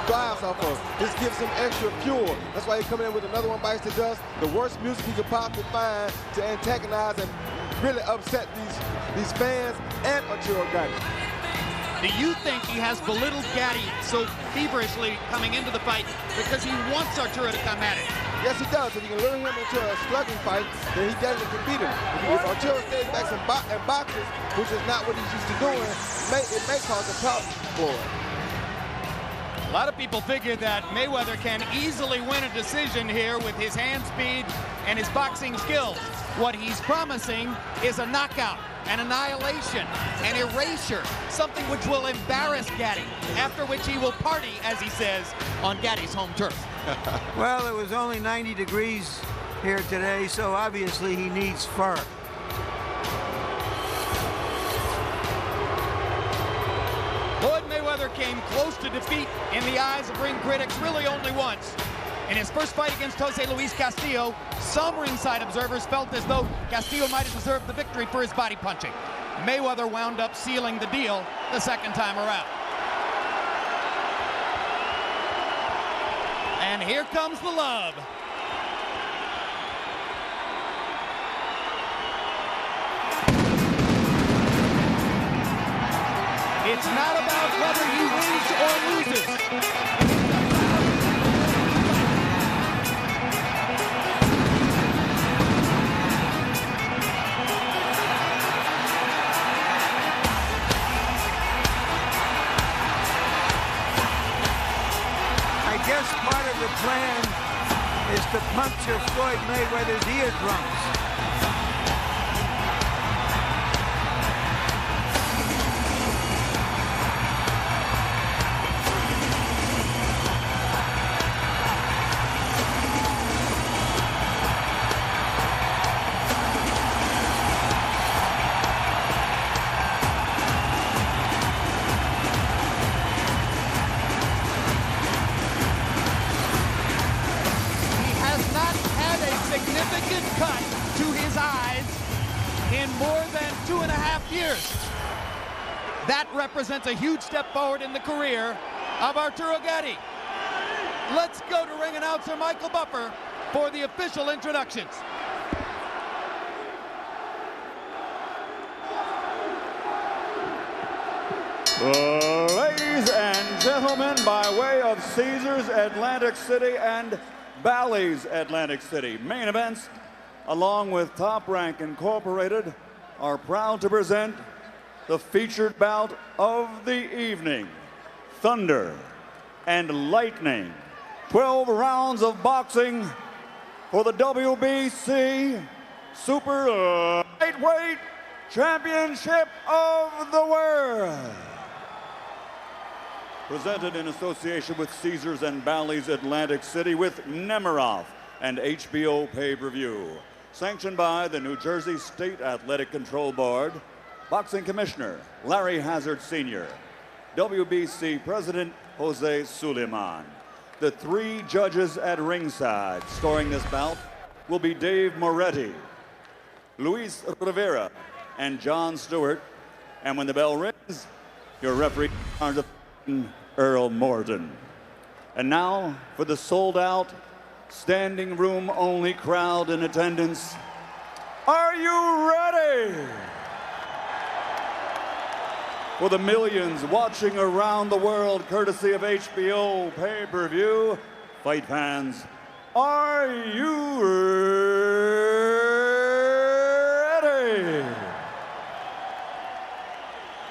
thrives off of. This gives him extra fuel. That's why he's coming in with another one bites the dust, the worst music he could possibly find to antagonize and really upset these fans and Arturo Gatti. Do you think he has belittled Gatti so feverishly coming into the fight because he wants Arturo to come at it? Yes, he does. If you can lure him into a slugging fight, then he definitely can beat him. If Arturo stays back and boxes, which is not what he's used to doing, it may cause a problem for him. A lot of people figure that Mayweather can easily win a decision here with his hand speed and his boxing skills. What he's promising is a knockout, an annihilation, an erasure, something which will embarrass Gatti, after which he will party, as he says, on Gatti's home turf. Well, it was only 90 degrees here today, so obviously he needs fur. Floyd Mayweather came close to defeat in the eyes of ring critics really only once. In his first fight against Jose Luis Castillo, some ringside observers felt as though Castillo might have deserved the victory for his body punching. Mayweather wound up sealing the deal the second time around. And here comes the love. It's not about whether he wins or loses. I guess part of the plan is to puncture Floyd Mayweather's eardrums. Significant cut to his eyes in more than 2.5 years. That represents a huge step forward in the career of Arturo Gatti. Let's go to ring announcer Michael Buffer for the official introductions. Ladies and gentlemen, by way of Caesars Atlantic City and Bally's Atlantic City, main events, along with Top Rank Incorporated, are proud to present the featured bout of the evening, Thunder and Lightning. 12 rounds of boxing for the WBC Super Lightweight Championship of the World. Presented in association with Caesars and Bally's Atlantic City with Nemiroff and HBO pay-per-view. Sanctioned by the New Jersey State Athletic Control Board, Boxing Commissioner Larry Hazard Sr., WBC President Jose Suleiman. The 3 judges at ringside scoring this bout will be Dave Moretti, Luis Rivera, and John Stewart. And when the bell rings, your referee is Earl Morton. And now for the sold-out, standing room only crowd in attendance. Are you ready? For the millions watching around the world courtesy of HBO pay-per-view, fight fans, are you ready?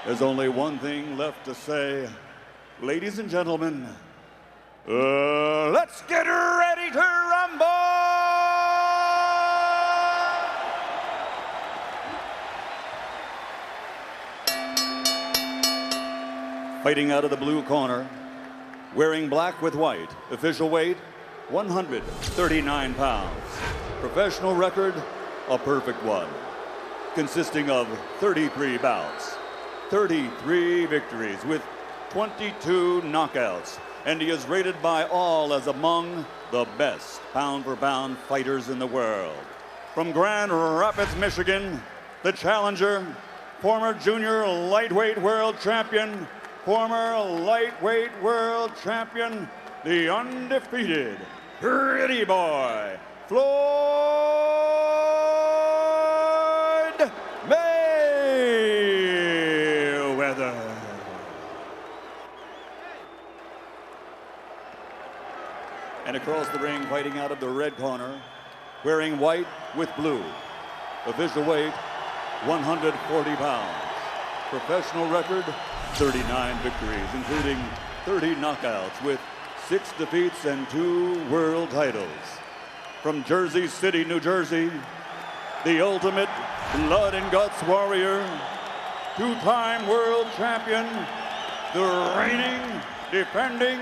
There's only one thing left to say. Ladies and gentlemen, let's get ready to rumble! Fighting out of the blue corner, wearing black with white, official weight 139 pounds. Professional record, a perfect one, consisting of 33 bouts, 33 victories with 22 knockouts, and he is rated by all as among the best pound-for-pound fighters in the world. From Grand Rapids, Michigan, the challenger, former junior lightweight world champion, former lightweight world champion, the undefeated pretty boy, Floyd Mayweather. And across the ring, fighting out of the red corner, wearing white with blue. Official weight, 140 pounds. Professional record, 39 victories, including 30 knockouts with 6 defeats and 2 world titles. From Jersey City, New Jersey, the ultimate blood and guts warrior, 2-time world champion, the reigning, defending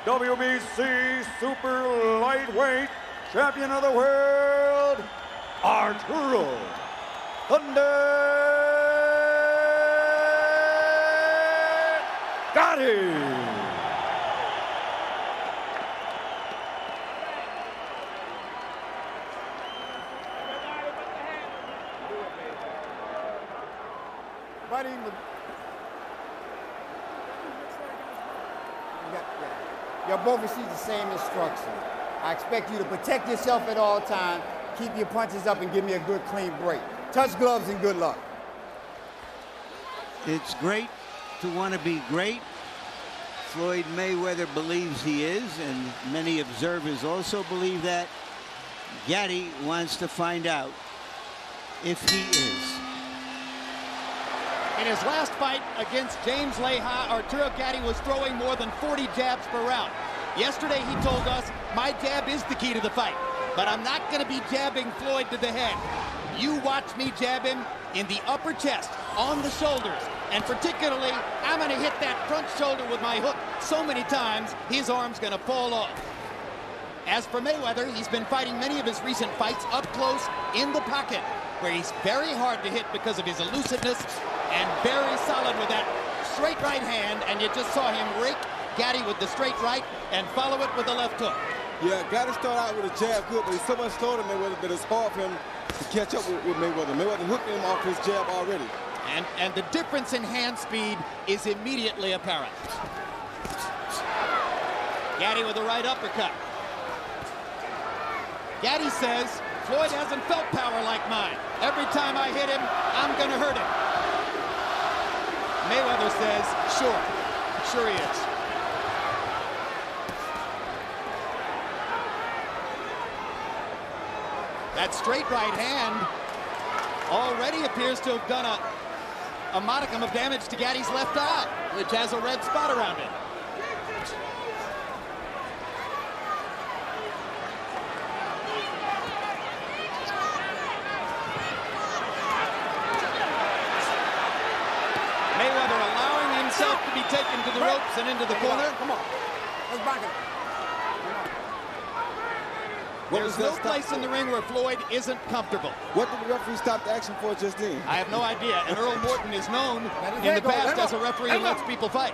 WBC Super Lightweight Champion of the World, Arturo Thunder Gatti. Buddy. Y'all both received the same instruction. I expect you to protect yourself at all times, keep your punches up, and give me a good, clean break. Touch gloves and good luck. It's great to want to be great. Floyd Mayweather believes he is, and many observers also believe that. Gatti wants to find out if he is. In his last fight against James Leha, Arturo Gatti was throwing more than 40 jabs per round. Yesterday he told us, my jab is the key to the fight, but I'm not going to be jabbing Floyd to the head. You watch me jab him in the upper chest, on the shoulders, and particularly, I'm going to hit that front shoulder with my hook so many times, his arm's going to fall off. As for Mayweather, he's been fighting many of his recent fights up close in the pocket, where he's very hard to hit because of his elusiveness and very solid with that straight right hand, and you just saw him rake Gatti with the straight right and follow it with the left hook. Yeah, Gatti started out with a jab good, but he's so much slower than Mayweather that it's hard for him to catch up with Mayweather. Mayweather hooked him off his jab already. And the difference in hand speed is immediately apparent. Gatti with a right uppercut. Gatti says, Floyd hasn't felt power like mine. Every time I hit him, I'm going to hurt him. Mayweather says, sure he is. That straight right hand already appears to have done a modicum of damage to Gatti's left eye, which has a red spot around it. Mayweather allowing himself to be taken to the ropes and into the corner. Come on. Let's back it. There's no place in the ring where Floyd isn't comfortable. What did the referee stop the action for just then? I have no idea. And Earl Morton is known in the past as a referee who lets people fight.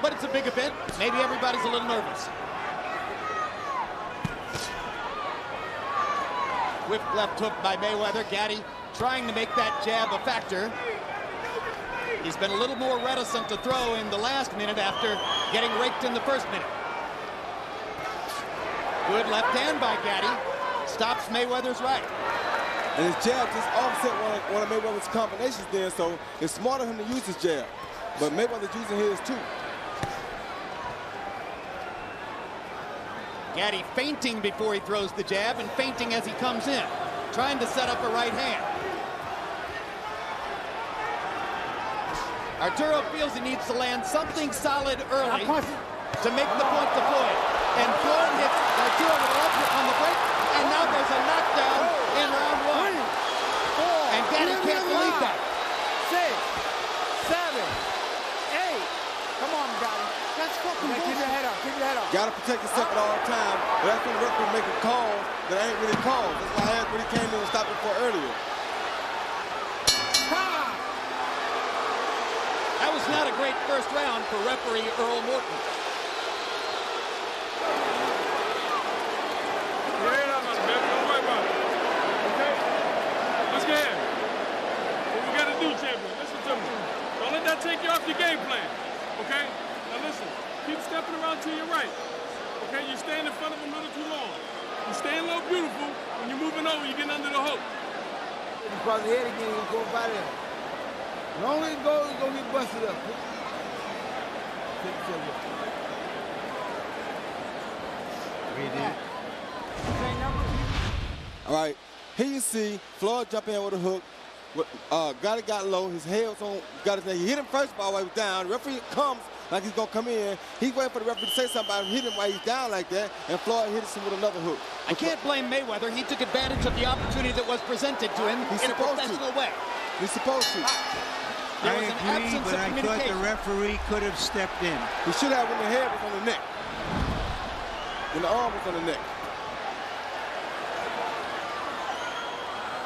But it's a big event. Maybe everybody's a little nervous. Whip left hook by Mayweather. Gatti trying to make that jab a factor. He's been a little more reticent to throw in the last minute after getting raked in the first minute. Good left hand by Gatti. Stops Mayweather's right. And his jab just offset one of Mayweather's combinations there, so it's smart of him to use his jab. But Mayweather's using his too. Gatti feinting before he throws the jab and feinting as he comes in, trying to set up a right hand. Arturo feels he needs to land something solid early to make the point to Floyd. And Floyd hits Arturo with a left hook on the break, and now there's a knockdown in round one. And Gatti can't believe that. 6, 7, 8. Come on, Gatti. That's fucking bullshit. Keep your head up. Keep your head up. Gotta protect yourself at all times. But that's when the referee making calls that ain't really calls. That's why I asked when he came in and stopped it for earlier. That was not a great first round for referee Earl Morton. Let's get it. What we gotta do, champion, listen to me. Don't let that take you off your game plan, okay? Now listen, keep stepping around to your right, okay? You're staying in front of him a little too long. You're staying low beautiful. When you're moving over, you're getting under the hook. If you cross the head again, you're going to go by there. As long as it goes, it's going to get busted up. All right, here you see Floyd jump in with a hook. Gatti got low, his head was on Gatti's neck. He hit him first ball while he was down. The referee comes like he's gonna come in. He's waiting for the referee to say something about him, hit him while he's down like that, and Floyd hits him with another hook. I can't blame Mayweather. He took advantage of the opportunity that was presented to him in a professional way. He's supposed to. There was an absence but of I thought communication. the referee could have stepped in. He should have when the head was on the neck. When the arm was on the neck.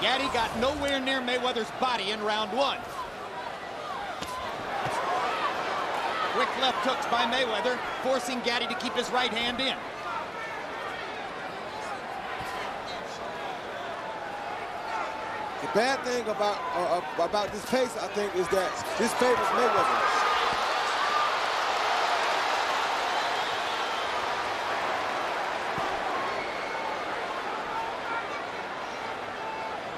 Gatti got nowhere near Mayweather's body in round one. Quick left hooks by Mayweather, forcing Gatti to keep his right hand in. The bad thing about this pace, I think, is that this favors Mayweather.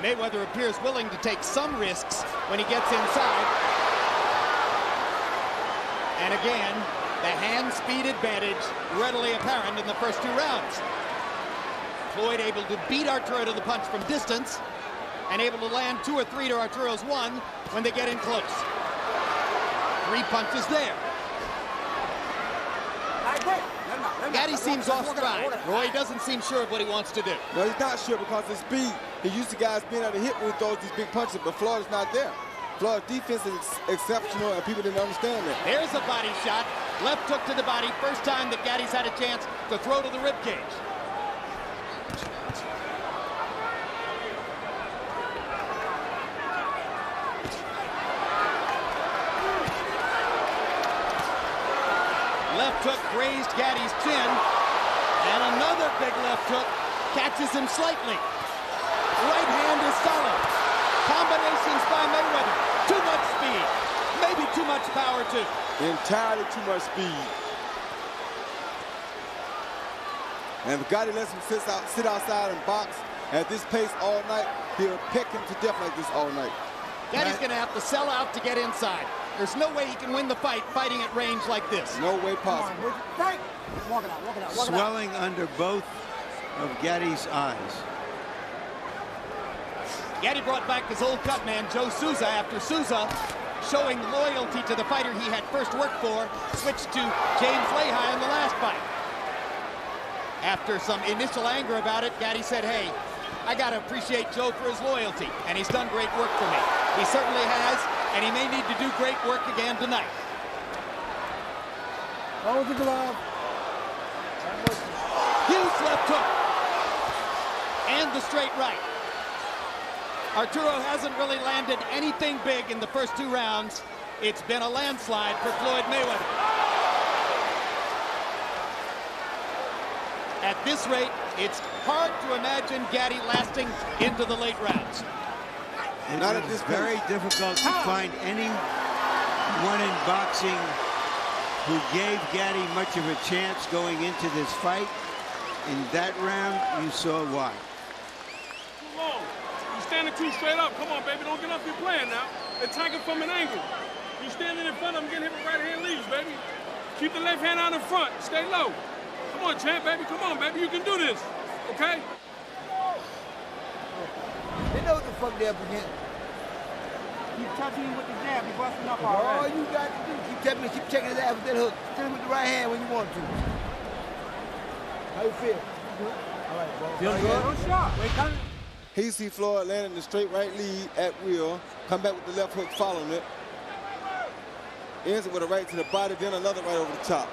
Mayweather appears willing to take some risks when he gets inside. And again, the hand speed advantage readily apparent in the first 2 rounds. Floyd able to beat Arturo to the punch from distance and able to land 2 or 3 to Arturo's 1 when they get in close. 3 punches there. Gatti seems off stride. Roy doesn't seem sure of what he wants to do. No, he's not sure because his speed. He's used to guys being able to hit when he throws these big punches, but Floyd is not there. Floyd's defense is exceptional, and people didn't understand that. There's a body shot. Left hook to the body. First time that Gatti's had a chance to throw to the ribcage. Left hook grazed Gatti's chin, and another big left hook catches him slightly. Right hand is solid. Combinations by Mayweather. Too much speed. Maybe too much power, too. Entirely too much speed. And if Gatti lets him sit outside and box at this pace all night, he'll peck him to death like this all night. Gatti's going to have to sell out to get inside. There's no way he can win the fight fighting at range like this. No way possible. Walk it out. Swelling under both of Gatti's eyes. Gatti brought back his old cut man, Joe Souza, after Souza, showing loyalty to the fighter he had first worked for, switched to James Lehi in the last fight. After some initial anger about it, Gatti said, hey, I got to appreciate Joe for his loyalty, and he's done great work for me. He certainly has, and he may need to do great work again tonight. Hold the glove. Huge left hook. And the straight right. Arturo hasn't really landed anything big in the first 2 rounds. It's been a landslide for Floyd Mayweather. At this rate, it's hard to imagine Gatti lasting into the late rounds. It's very difficult to find anyone in boxing who gave Gatti much of a chance going into this fight. In that round, you saw why. Too long. You're standing too straight up. Come on, baby. Don't get off your plan now. Attack it from an angle. You're standing in front of him, getting hit with right hand leads, baby. Keep the left hand out in front. Stay low. Come on, champ, baby. Come on, baby. You can do this. Okay? They know what the fuck they're up against. Keep touching him with the jab. You're busting up already. All you got to do, keep checking his ass with that hook. Hit him with the right hand when you want to. How you feel? All right, bro. Feel good? No shot. Wait, come. Here you see Floyd landing the straight right lead at will. Come back with the left hook following it. Ends it with a right to the body, then another right over the top.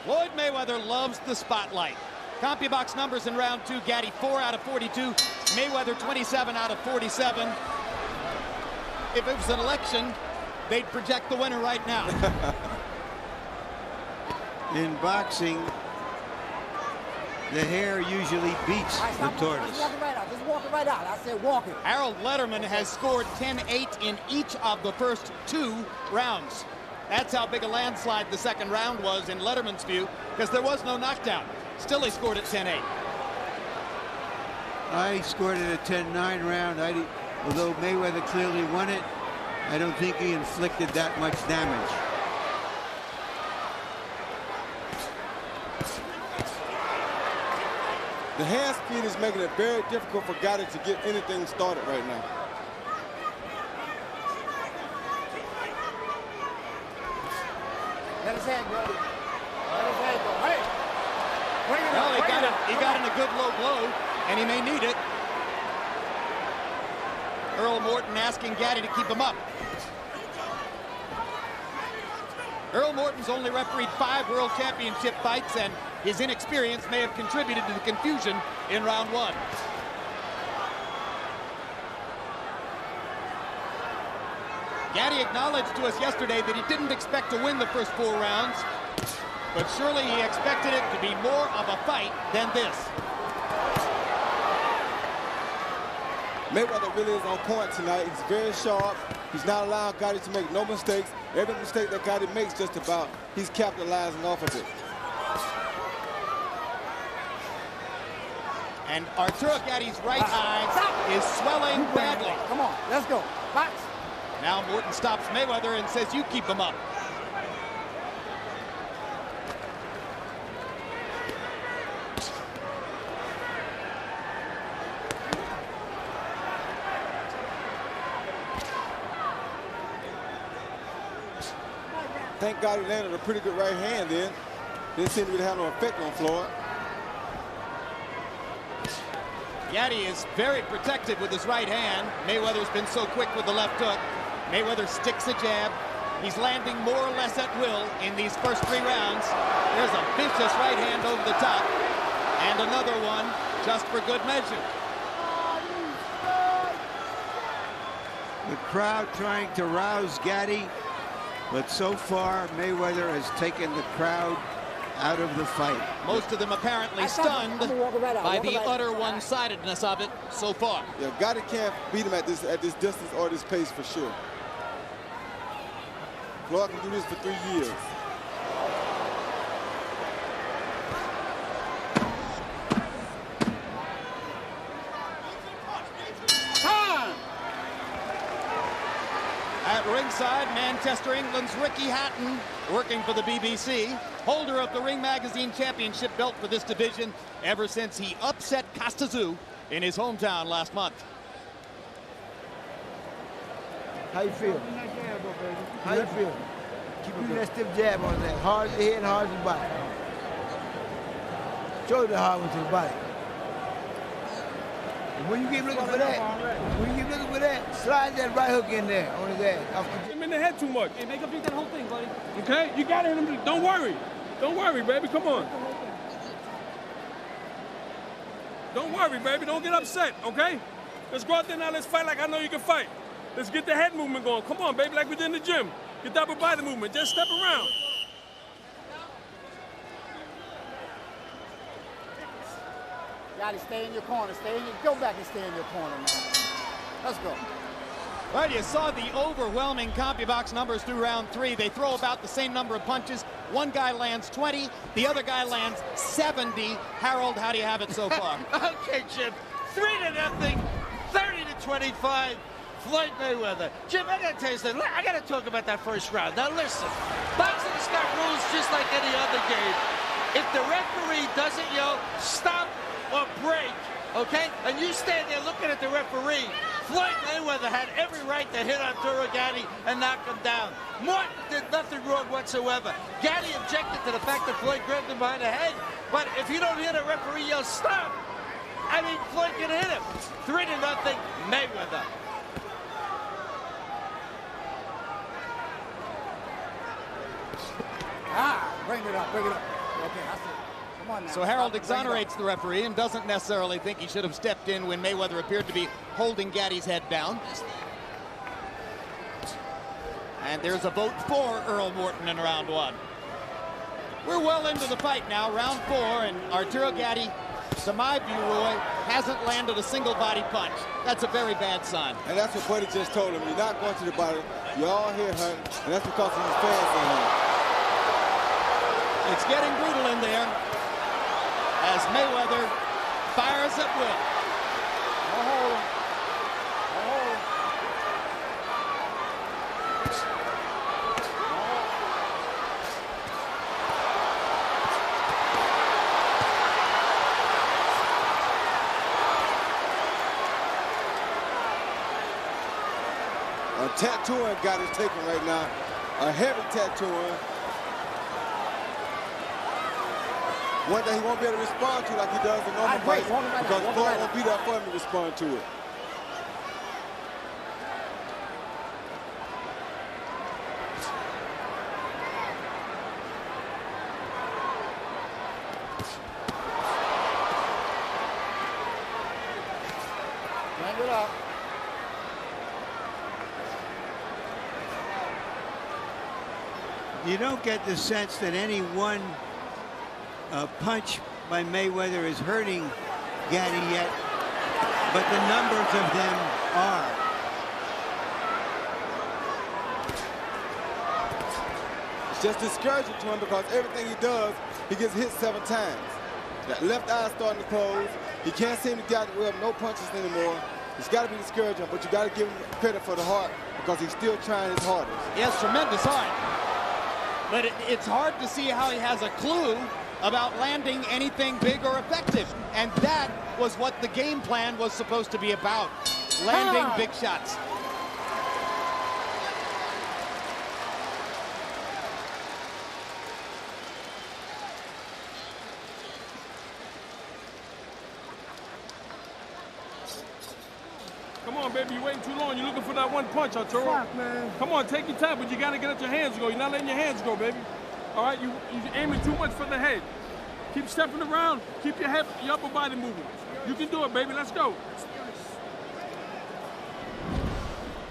Floyd Mayweather loves the spotlight. CompuBox numbers in round 2, Gatti 4 out of 42, Mayweather 27 out of 47. If it was an election, they'd project the winner right now. In boxing, the hare usually beats the tortoise. Just walk it right out. Just walk it right out. I said walk it. Harold Letterman has scored 10-8 in each of the first 2 rounds. That's how big a landslide the second round was in Letterman's view, because there was no knockdown. Still, he scored at 10-8. I scored it a 10-9 round. Although Mayweather clearly won it, I don't think he inflicted that much damage. The hand speed is making it very difficult for Gatti to get anything started right now. Let his hand go. Let his hand go. Hey! Well, he got in a good low blow, and he may need it. Earl Morton asking Gatti to keep him up. Earl Morton's only refereed 5 World Championship fights, and his inexperience may have contributed to the confusion in round 1. Gatti acknowledged to us yesterday that he didn't expect to win the first 4 rounds, but surely he expected it to be more of a fight than this. Mayweather really is on point tonight. He's very sharp. He's not allowing Gatti to make no mistakes. Every mistake that Gatti makes just about, he's capitalizing off of it. And Arturo Gatti's right eye is swelling badly. Come on, let's go. Box. Now Morton stops Mayweather and says, you keep him up. Thank God he landed a pretty good right hand then. Didn't seem to have no effect on Floyd. Gatti is very protected with his right hand. Mayweather's been so quick with the left hook. Mayweather sticks a jab. He's landing more or less at will in these first 3 rounds. There's a vicious right hand over the top. And another one just for good measure. The crowd trying to rouse Gatti, but so far Mayweather has taken the crowd out of the fight. Most of them apparently stunned by the utter one-sidedness of it so far. Yeah, Gatti can't beat him at this distance or this pace for sure. Floyd can do this for 3 years. At ringside, Manchester, England's Ricky Hatton, working for the BBC, holder of the Ring Magazine Championship belt for this division ever since he upset Costa in his hometown last month. How you feel? How you feel? Keep that stiff jab on that. Hard as the head, hard as the body. Show the hard one to the body. And when you get looking for that, slide that right hook in there on his ass. Hit him in the head too much. Hey, make him beat that whole thing, buddy. Okay? You got to hit him. Don't worry. Don't worry, baby. Come on. Don't worry, baby. Don't get upset, okay? Let's go out there now. Let's fight like I know you can fight. Let's get the head movement going. Come on, baby, like we did in the gym. Get that upper body movement. Just step around. Gotta stay in your corner. Go back and stay in your corner, man. Let's go. Well, you saw the overwhelming CompuBox numbers through round 3. They throw about the same number of punches. One guy lands 20, the other guy lands 70. Harold, how do you have it so far? Okay, Jim. 3-0, 30-25. Floyd Mayweather. Jim, I gotta tell you something. I gotta talk about that first round. Now listen, boxing's got rules just like any other game. If the referee doesn't yell, stop or break, okay? And you stand there looking at the referee. Floyd Mayweather had every right to hit Arturo Gatti and knock him down. Morton did nothing wrong whatsoever. Gatti objected to the fact that Floyd grabbed him behind the head. But if you don't hear the referee yell, stop, I mean, Floyd can hit him. 3-0, Mayweather. Bring it up, bring it up. Okay, that's it. Come on now. So Harold exonerates the referee and doesn't necessarily think he should have stepped in when Mayweather appeared to be holding Gatti's head down. And there's a vote for Earl Morton in round 1. We're well into the fight now, round 4, and Arturo Gatti, to my view, Roy, hasn't landed a single body punch. That's a very bad sign. And that's what Buddy just told him. You're not going to the body. You're all here hunting, and that's because of his fans in here. It's getting brutal in there as Mayweather fires at will. A tattooing got his taken right now. A heavy tattooing. One that he won't be able to respond to like he does in normal fights because Floyd won't be there for him to respond to it. Bring it up. You don't get the sense that any one punch by Mayweather is hurting Gatti yet. but the numbers of them are. It's just discouraging to him because everything he does, he gets hit 7 times. That left eye starting to close. He can't seem to get out of no punches anymore. It's got to be discouraging, but you got to give him credit for the heart because he's still trying his hardest. He has tremendous heart. But it's hard to see how he has a clue about landing anything big or effective. And that was what the game plan was supposed to be about, landing big shots. Come on, baby, you're waiting too long. You're looking for that one punch, Arturo. Fuck, man. Come on, take your time, but you got to get out your hands go. You're not letting your hands go, baby. All right, you're aiming too much for the head. Keep stepping around. Keep your upper body moving. You can do it, baby. Let's go.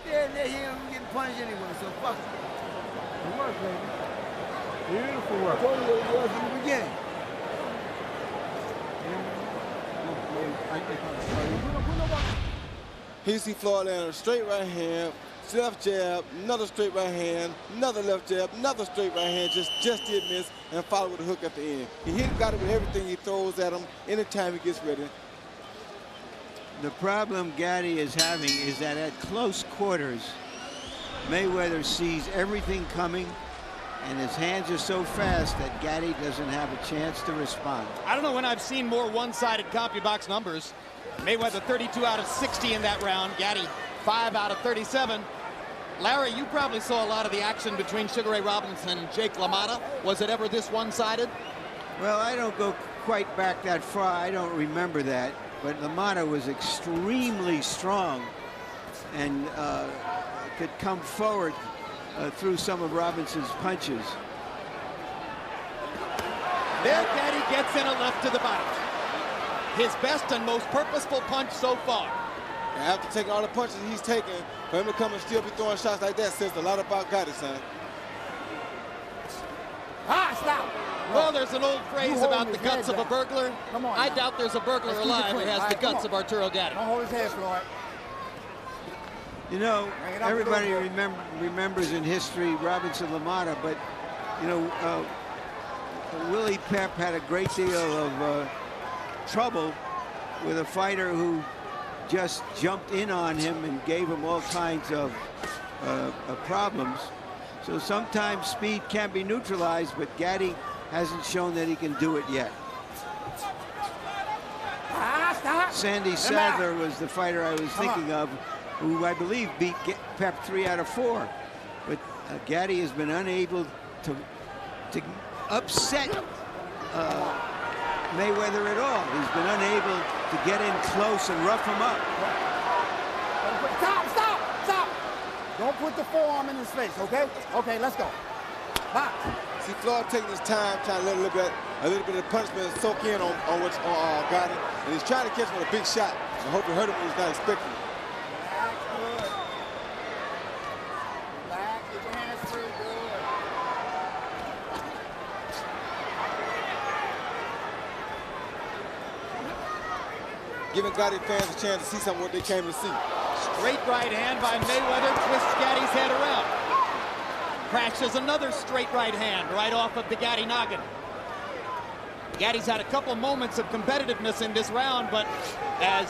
Yeah, he ain't getting punched anyway, so fuck it. Good work, baby. Beautiful work. I told you what it was from the beginning. Here you see Floyd land a straight right hand, left jab, another straight right hand, another left jab, another straight right hand, just did miss, and followed with a hook at the end. He got it with everything he throws at him anytime he gets ready. The problem Gatti is having is that at close quarters, Mayweather sees everything coming, and his hands are so fast that Gatti doesn't have a chance to respond. I don't know when I've seen more one-sided CompuBox numbers. Mayweather 32 out of 60 in that round. Gatti 5 out of 37. Larry, you probably saw a lot of the action between Sugar Ray Robinson and Jake LaMotta. Was it ever this one-sided? Well, I don't go quite back that far. I don't remember that. But LaMotta was extremely strong and could come forward through some of Robinson's punches. There, Gatti gets in a left to the body. His best and most purposeful punch so far. And after taking all the punches he's taken, for him to come and still be throwing shots like that says a lot about Gatti, son. Stop! Well, there's an old phrase about the guts of a burglar. Come on. I doubt there's a burglar alive who has the guts of Arturo Gatti. Don't hold his head, Floyd. You know, everybody remembers in history Robinson LaMotta, but, you know, Willie Pep had a great deal of trouble with a fighter who just jumped in on him and gave him all kinds of problems. So sometimes speed can be neutralized, but Gatti hasn't shown that he can do it yet. Sandy Sadler was the fighter I was thinking of, who I believe beat Pep 3 out of 4. But Gatti has been unable to upset Mayweather at all. He's been unable to get in close and rough him up. Stop! Don't put the forearm in his face, okay? Okay, let's go. Box. See Floyd taking his time, trying to let a little bit of punishment soak in on Gatti, and he's trying to catch him with a big shot. I hope he hurt him when he's not expecting it. Giving Gatti fans a chance to see something what they came to see. Straight right hand by Mayweather twists Gatti's head around. Crashes another straight right hand right off of the Gatti noggin. Gatti's had a couple moments of competitiveness in this round, but as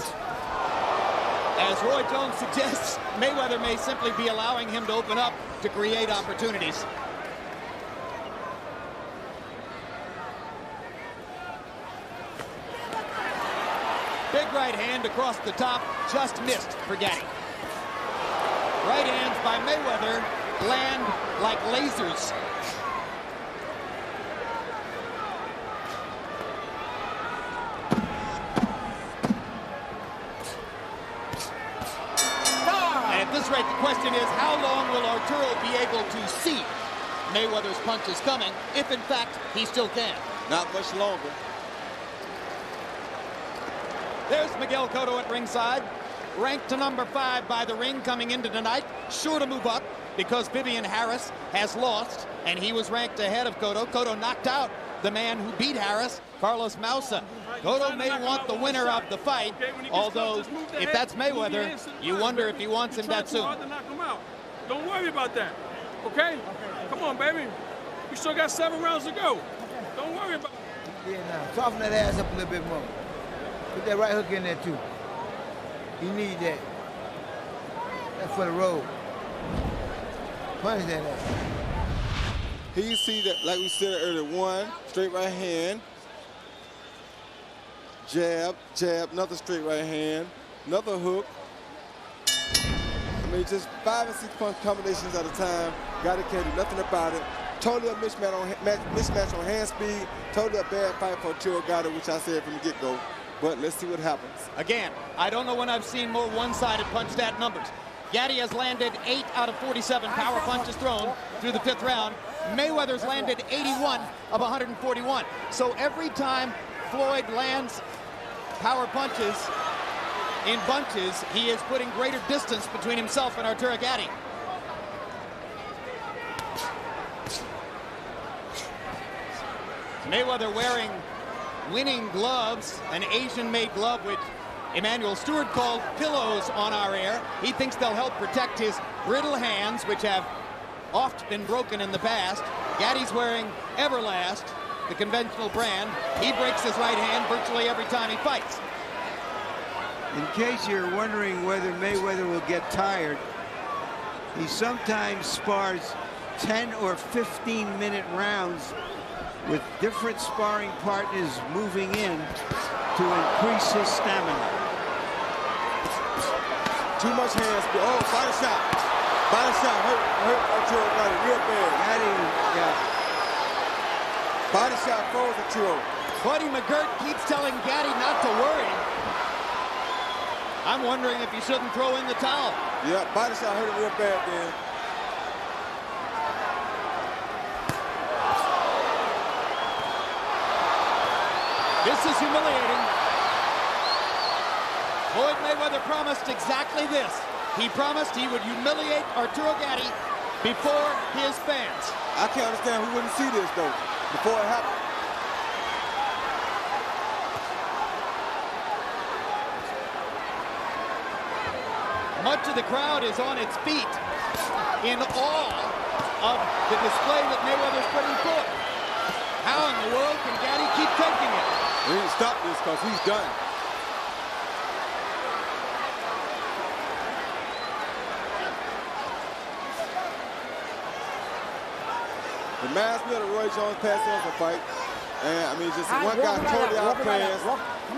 Roy Jones suggests, Mayweather may simply be allowing him to open up to create opportunities. Big right hand across the top, just missed for Gatti. Right hands by Mayweather land like lasers. And at this rate, the question is, how long will Arturo be able to see Mayweather's punches coming, if in fact he still can? Not much longer. There's Miguel Cotto at ringside, ranked to number 5 by the ring coming into tonight, sure to move up because Vivian Harris has lost, and he was ranked ahead of Cotto. Cotto knocked out the man who beat Harris, Carlos Mausa. Cotto may want the winner of the fight, although if that's Mayweather, you wonder if he wants him that soon. Don't worry about that, okay? Come on, baby. We still got 7 rounds to go. Don't worry about it. Yeah, now, soften that ass up a little bit more. Put that right hook in there, too. You need that. That's for the road. Punch that ass. Here you see that, like we said earlier, 1, straight right hand. Jab, jab, another straight right hand. Another hook. I mean, just 5 and 6 punch combinations at a time. Gatti can't do nothing about it. Totally a mismatch on hand speed. Totally a bad fight for Arturo Gatti, which I said from the get-go. But let's see what happens. Again, I don't know when I've seen more one-sided punch stat numbers. Gatti has landed 8 out of 47 power punches thrown through the 5th round. Mayweather's landed 81 of 141. So every time Floyd lands power punches in bunches, he is putting greater distance between himself and Arturo Gatti. Mayweather wearing winning gloves, an Asian-made glove which Emmanuel Stewart called pillows on our air. He thinks they'll help protect his brittle hands, which have oft been broken in the past. Gatti's wearing Everlast, the conventional brand. He breaks his right hand virtually every time he fights. In case you're wondering whether Mayweather will get tired, he sometimes spars 10 or 15-minute rounds with different sparring partners moving in to increase his stamina. Too much hand speed. Oh, body shot. Body shot hurt Arturo Gatti real bad. Gatti, yeah. Body shot froze Arturo. Buddy McGirt keeps telling Gatti not to worry. I'm wondering if he shouldn't throw in the towel. Yeah, body shot hurt him real bad then. This is humiliating. Floyd Mayweather promised exactly this. He promised he would humiliate Arturo Gatti before his fans. I can't understand who wouldn't see this, though, before it happened. Much of the crowd is on its feet in awe of the display that Mayweather's putting forth. How in the world can Gatti keep taking it? We need to stop this because he's done. Reminds me of the Roy Jones Pat Sampson fight. And I mean, just one guy totally outplans,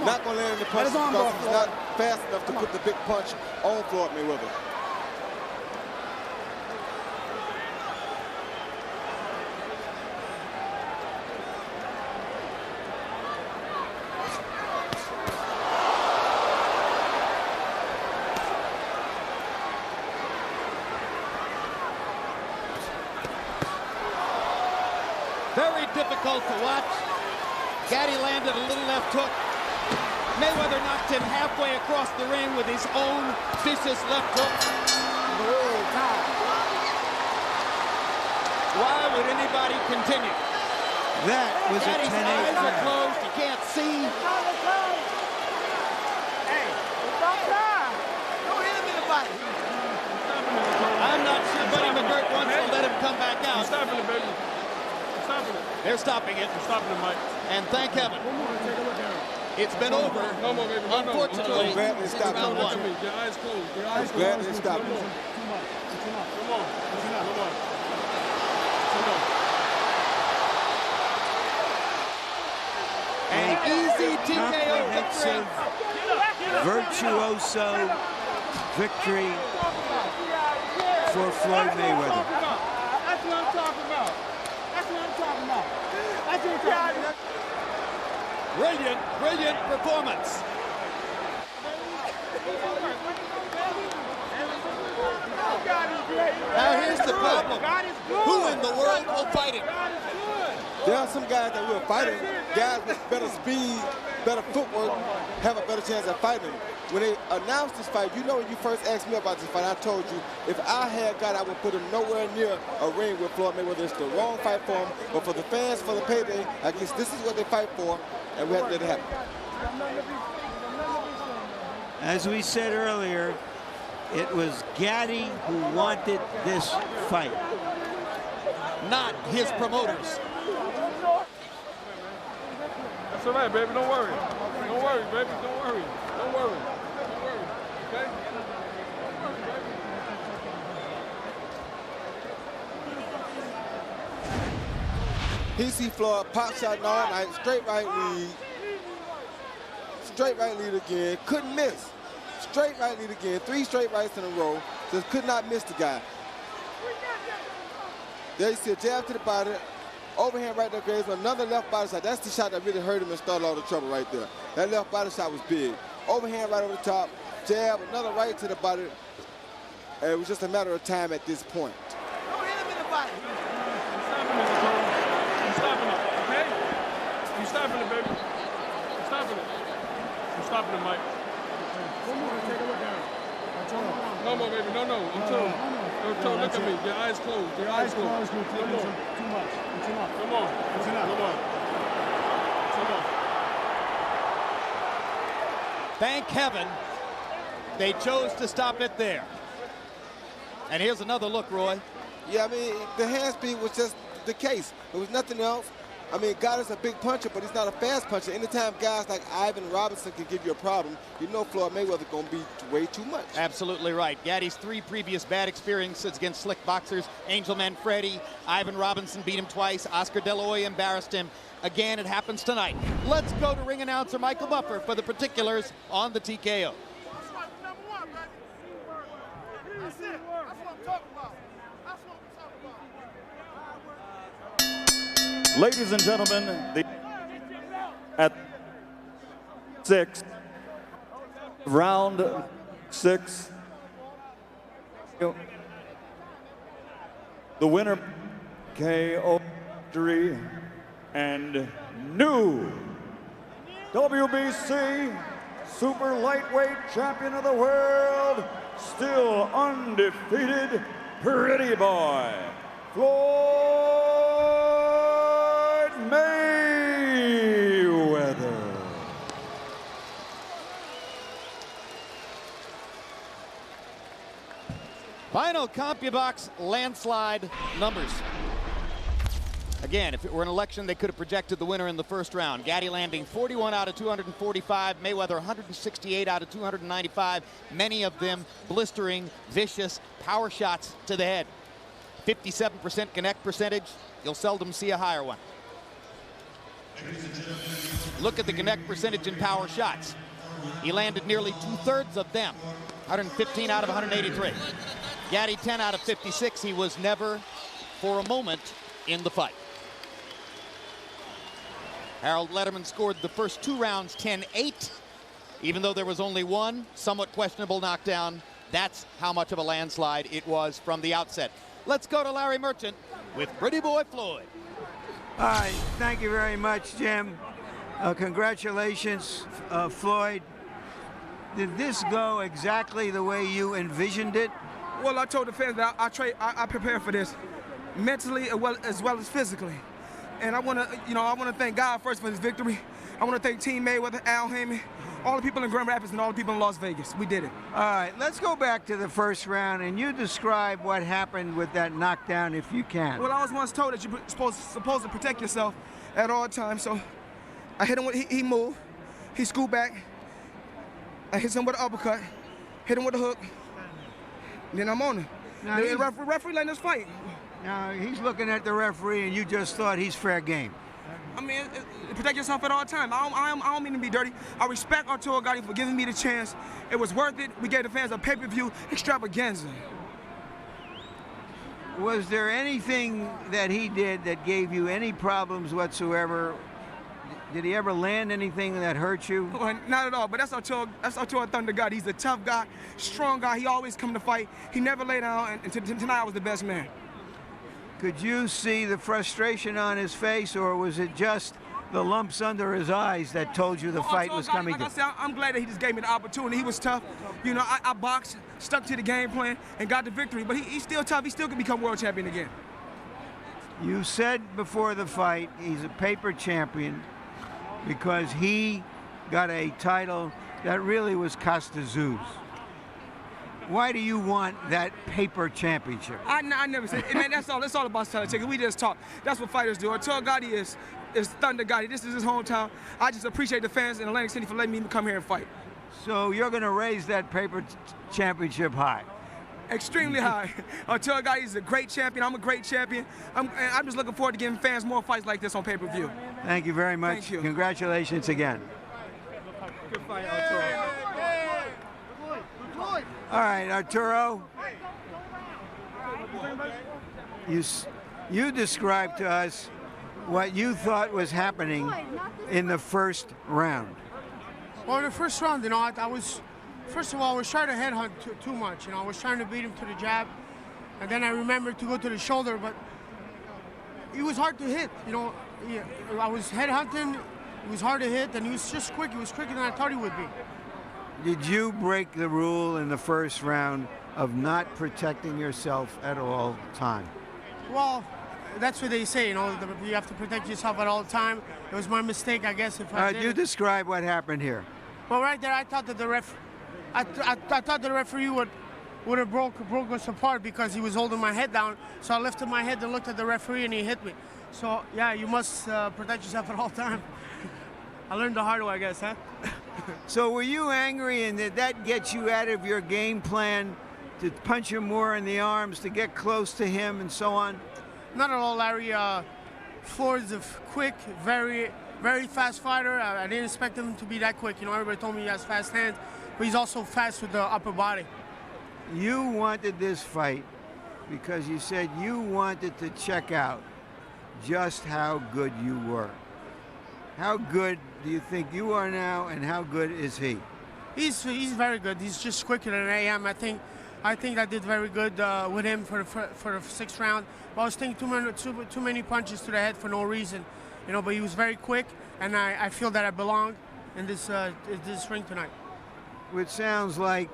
not going to land in the punches because he's not fast enough to put the big punch on Floyd Mayweather. Very difficult to watch. Gatti landed a little left hook. Mayweather knocked him halfway across the ring with his own vicious left hook. Why would anybody continue? That was a 10-8 eyes are round. closed. You can't see. Hey, stop time. Don't hit him in the body. I'm not sure Buddy McGirt wants to let him come back out. Stopping it, baby. Stopping it. They're stopping it. They're stopping it, Mike. And thank heaven. It's been over. No more, baby. Unfortunately, I'm glad they stopped round it. one. Your eyes closed. Your I'm eyes glad closed. they stopped it. Come on. Come on. An easy TKO victory. Virtuoso victory for Floyd Mayweather. That's what I'm talking about. That's what I'm talking about. That's what I'm talking about. Brilliant performance. Now here's the problem. Who in the world will fight him? There are some guys that will fight him. Guys with better speed, better footwork, have a better chance at fighting him. When they announced this fight, you know when you first asked me about this fight, I told you if I had Gatti, I would put him nowhere near a ring with Floyd Mayweather. It's the wrong fight for him. But for the fans, for the payday, I guess this is what they fight for, and we have to let it happen. As we said earlier, it was Gatti who wanted this fight, not his promoters. That's all right, baby. Don't worry. Don't worry, baby. Don't worry. Don't worry. Don't worry. Okay? He see Floyd pop shot all night, straight right lead. Straight right lead again, couldn't miss. Straight right lead again, 3 straight rights in a row. Just could not miss the guy. There you see a jab to the body, overhand right there, Graves, another left body shot. That's the shot that really hurt him and started all the trouble right there. That left body shot was big. Overhand right over the top, jab, another right to the body. And it was just a matter of time at this point. Don't hit him in the body. I'm stopping it, okay? I'm stopping it, baby. I'm stopping it. I'm stopping it, Mike. One more, take a look at him. No more, baby. No. I'm told. Look at me. Your eyes closed. Your eyes closed. You're taking too much. It's enough. Come on. It's enough. Come on. Come on. Thank heaven they chose to stop it there. And here's another look, Roy. Yeah, I mean, the hand speed was just the case. There was nothing else. I mean, Gatti's a big puncher, but he's not a fast puncher. Anytime guys like Ivan Robinson can give you a problem, you know Floyd Mayweather going to be way too much. Absolutely right. Gatti's 3 previous bad experiences against slick boxers. Angel Manfredi, Ivan Robinson beat him twice. Oscar De La Hoya embarrassed him. Again, it happens tonight. Let's go to ring announcer Michael Buffer for the particulars on the TKO. That's it. That's what I'm talking about. That's what I'm talking about. Ladies and gentlemen, at 6, round 6, the winner KO victory and new WBC super lightweight champion of the world, still undefeated, Pretty Boy, Floyd Mayweather. Final CompuBox landslide numbers. Again, if it were an election, they could have projected the winner in the first round. Gatti landing 41 out of 245. Mayweather 168 out of 295. Many of them blistering, vicious power shots to the head. 57% connect percentage. You'll seldom see a higher one. Look at the connect percentage in power shots. He landed nearly 2/3 of them. 115 out of 183. Gatti 10 out of 56. He was never, for a moment, in the fight. Harold Letterman scored the first 2 rounds 10-8. Even though there was only one somewhat questionable knockdown, that's how much of a landslide it was from the outset. Let's go to Larry Merchant with Pretty Boy Floyd. All right, thank you very much, Jim. Congratulations, Floyd. Did this go exactly the way you envisioned it? Well, I told the fans that I prepared for this mentally as well as physically. And I want to thank God first for this victory. I want to thank Team Mayweather, Al Heyman, all the people in Grand Rapids, and all the people in Las Vegas. We did it. All right, let's go back to the first round, and you describe what happened with that knockdown, if you can. Well, I was once told that you're supposed to protect yourself at all times. So I hit him with, he moved, he scooped back. I hit him with an uppercut, hit him with a hook, and then I'm on him. Now The referee letting us fight. Now, he's looking at the referee, and you just thought he's fair game. I mean, protect yourself at all times. I don't mean to be dirty. I respect Arturo Gatti for giving me the chance. It was worth it. We gave the fans a pay-per-view extravaganza. Was there anything that he did that gave you any problems whatsoever? Did he ever land anything that hurt you? Well, not at all, but that's Arturo Thunder Gatti. He's a tough guy, strong guy. He always come to fight. He never lay down, and tonight I was the best man. Could you see the frustration on his face, or was it just the lumps under his eyes that told you the fight was coming? Like I said, I'm glad that he just gave me the opportunity. He was tough. You know, I boxed, stuck to the game plan, and got the victory. But he's still tough. He still can become world champion again. You said before the fight he's a paper champion because he got a title that really was Costazoo's. Why do you want that paper championship? I never said, man, that's all about selling tickets. We just talk. That's what fighters do. Arturo Gatti is Thunder Gatti. This is his hometown. I just appreciate the fans in Atlantic City for letting me come here and fight. So you're going to raise that paper championship high? Extremely high. Arturo Gatti is a great champion. I'm a great champion. I'm just looking forward to giving fans more fights like this on pay-per-view. Thank you very much. Thank you. Congratulations again. Good fight, Arturo. All right, Arturo. You described to us what you thought was happening in the first round. Well, in the first round, I was, first of all, I was trying to headhunt too much. I was trying to beat him to the jab, and then I remembered to go to the shoulder, but he was hard to hit. I was headhunting. It was hard to hit, and he was just quick. He was quicker than I thought he would be. Did you break the rule in the first round of not protecting yourself at all time? Well, that's what they say, you have to protect yourself at all time. It was my mistake, I guess, if I did. You describe what happened here. Well, right there, I thought that I thought the referee would have broke us apart because he was holding my head down. So I lifted my head and looked at the referee, and he hit me. So, yeah, you must protect yourself at all time. I learned the hard way, I guess, huh? So were you angry, and did that get you out of your game plan to punch him more in the arms, to get close to him, and so on? Not at all, Larry. Floyd's a quick, very, very fast fighter. I didn't expect him to be that quick. Everybody told me he has fast hands, but he's also fast with the upper body. You wanted this fight because you said you wanted to check out just how good you were. How good do you think you are now, and how good is he? He's very good. He's just quicker than I am. I think I did very good with him for the sixth round. But I was thinking too many punches to the head for no reason, But he was very quick, and I feel that I belong in this ring tonight. Which sounds like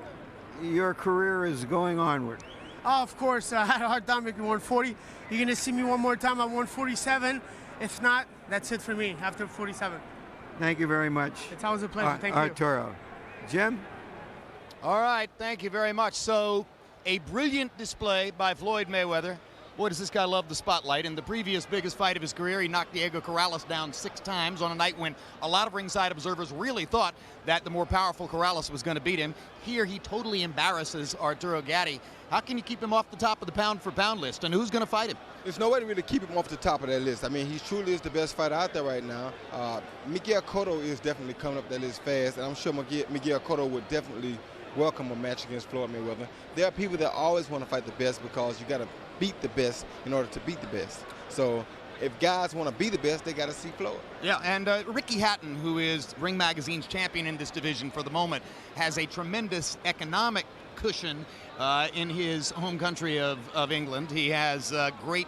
your career is going onward. Oh, of course. I had a hard time making 140. You're gonna see me one more time at 147. If not, that's it for me after 47. Thank you very much. It's always a pleasure. Thank you. Arturo. Jim? All right, thank you very much. So, a brilliant display by Floyd Mayweather. Boy, does this guy love the spotlight. In the previous biggest fight of his career, he knocked Diego Corrales down 6 times on a night when a lot of ringside observers really thought that the more powerful Corrales was going to beat him. Here, he totally embarrasses Arturo Gatti. How can you keep him off the top of the pound-for-pound list, and who's going to fight him? There's no way to really keep him off the top of that list. I mean, he truly is the best fighter out there right now. Miguel Cotto is definitely coming up that list fast, and I'm sure Miguel Cotto would definitely welcome a match against Floyd Mayweather. There are people that always want to fight the best because you got to beat the best in order to beat the best. So if guys want to be the best, they got to see Floyd. Yeah, and Ricky Hatton, who is Ring Magazine's champion in this division for the moment, has a tremendous economic cushion in his home country of England. He has great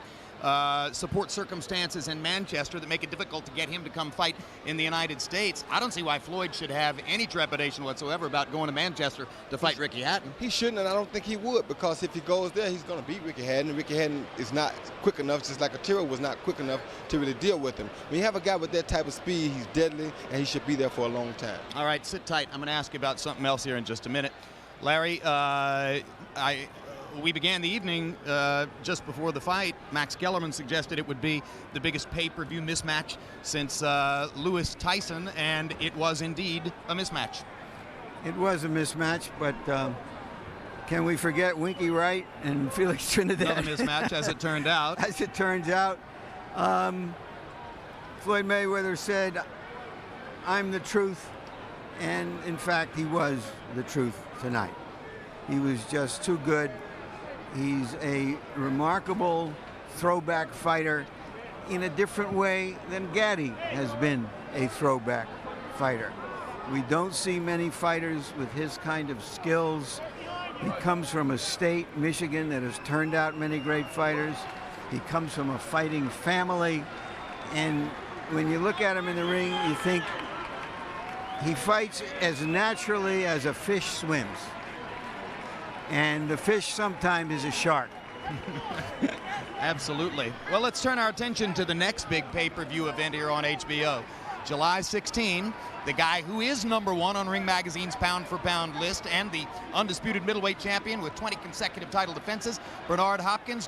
support circumstances in Manchester that make it difficult to get him to come fight in the United States. I don't see why Floyd should have any trepidation whatsoever about going to Manchester to fight Ricky Hatton. He shouldn't, and I don't think he would, because if he goes there, he's going to beat Ricky Hatton, and Ricky Hatton is not quick enough, just like Arturo was not quick enough to really deal with him. When you have a guy with that type of speed, he's deadly, and he should be there for a long time. All right, sit tight. I'm going to ask you about something else here in just a minute. Larry, we began the evening just before the fight. Max Kellerman suggested it would be the biggest pay-per-view mismatch since Lewis Tyson, and it was indeed a mismatch. It was a mismatch, but can we forget Winky Wright and Felix Trinidad? Another mismatch, as it turned out. As it turns out. Floyd Mayweather said, "I'm the truth," and in fact, he was the truth tonight. He was just too good. He's a remarkable throwback fighter in a different way than Gatti has been a throwback fighter. We don't see many fighters with his kind of skills. He comes from a state, Michigan, that has turned out many great fighters. He comes from a fighting family. And when you look at him in the ring, you think he fights as naturally as a fish swims. And the fish sometimes is a shark. Absolutely. Well, let's turn our attention to the next big pay-per-view event here on HBO. July 16, the guy who is #1 on Ring Magazine's pound-for-pound list and the undisputed middleweight champion with 20 consecutive title defenses, Bernard Hopkins.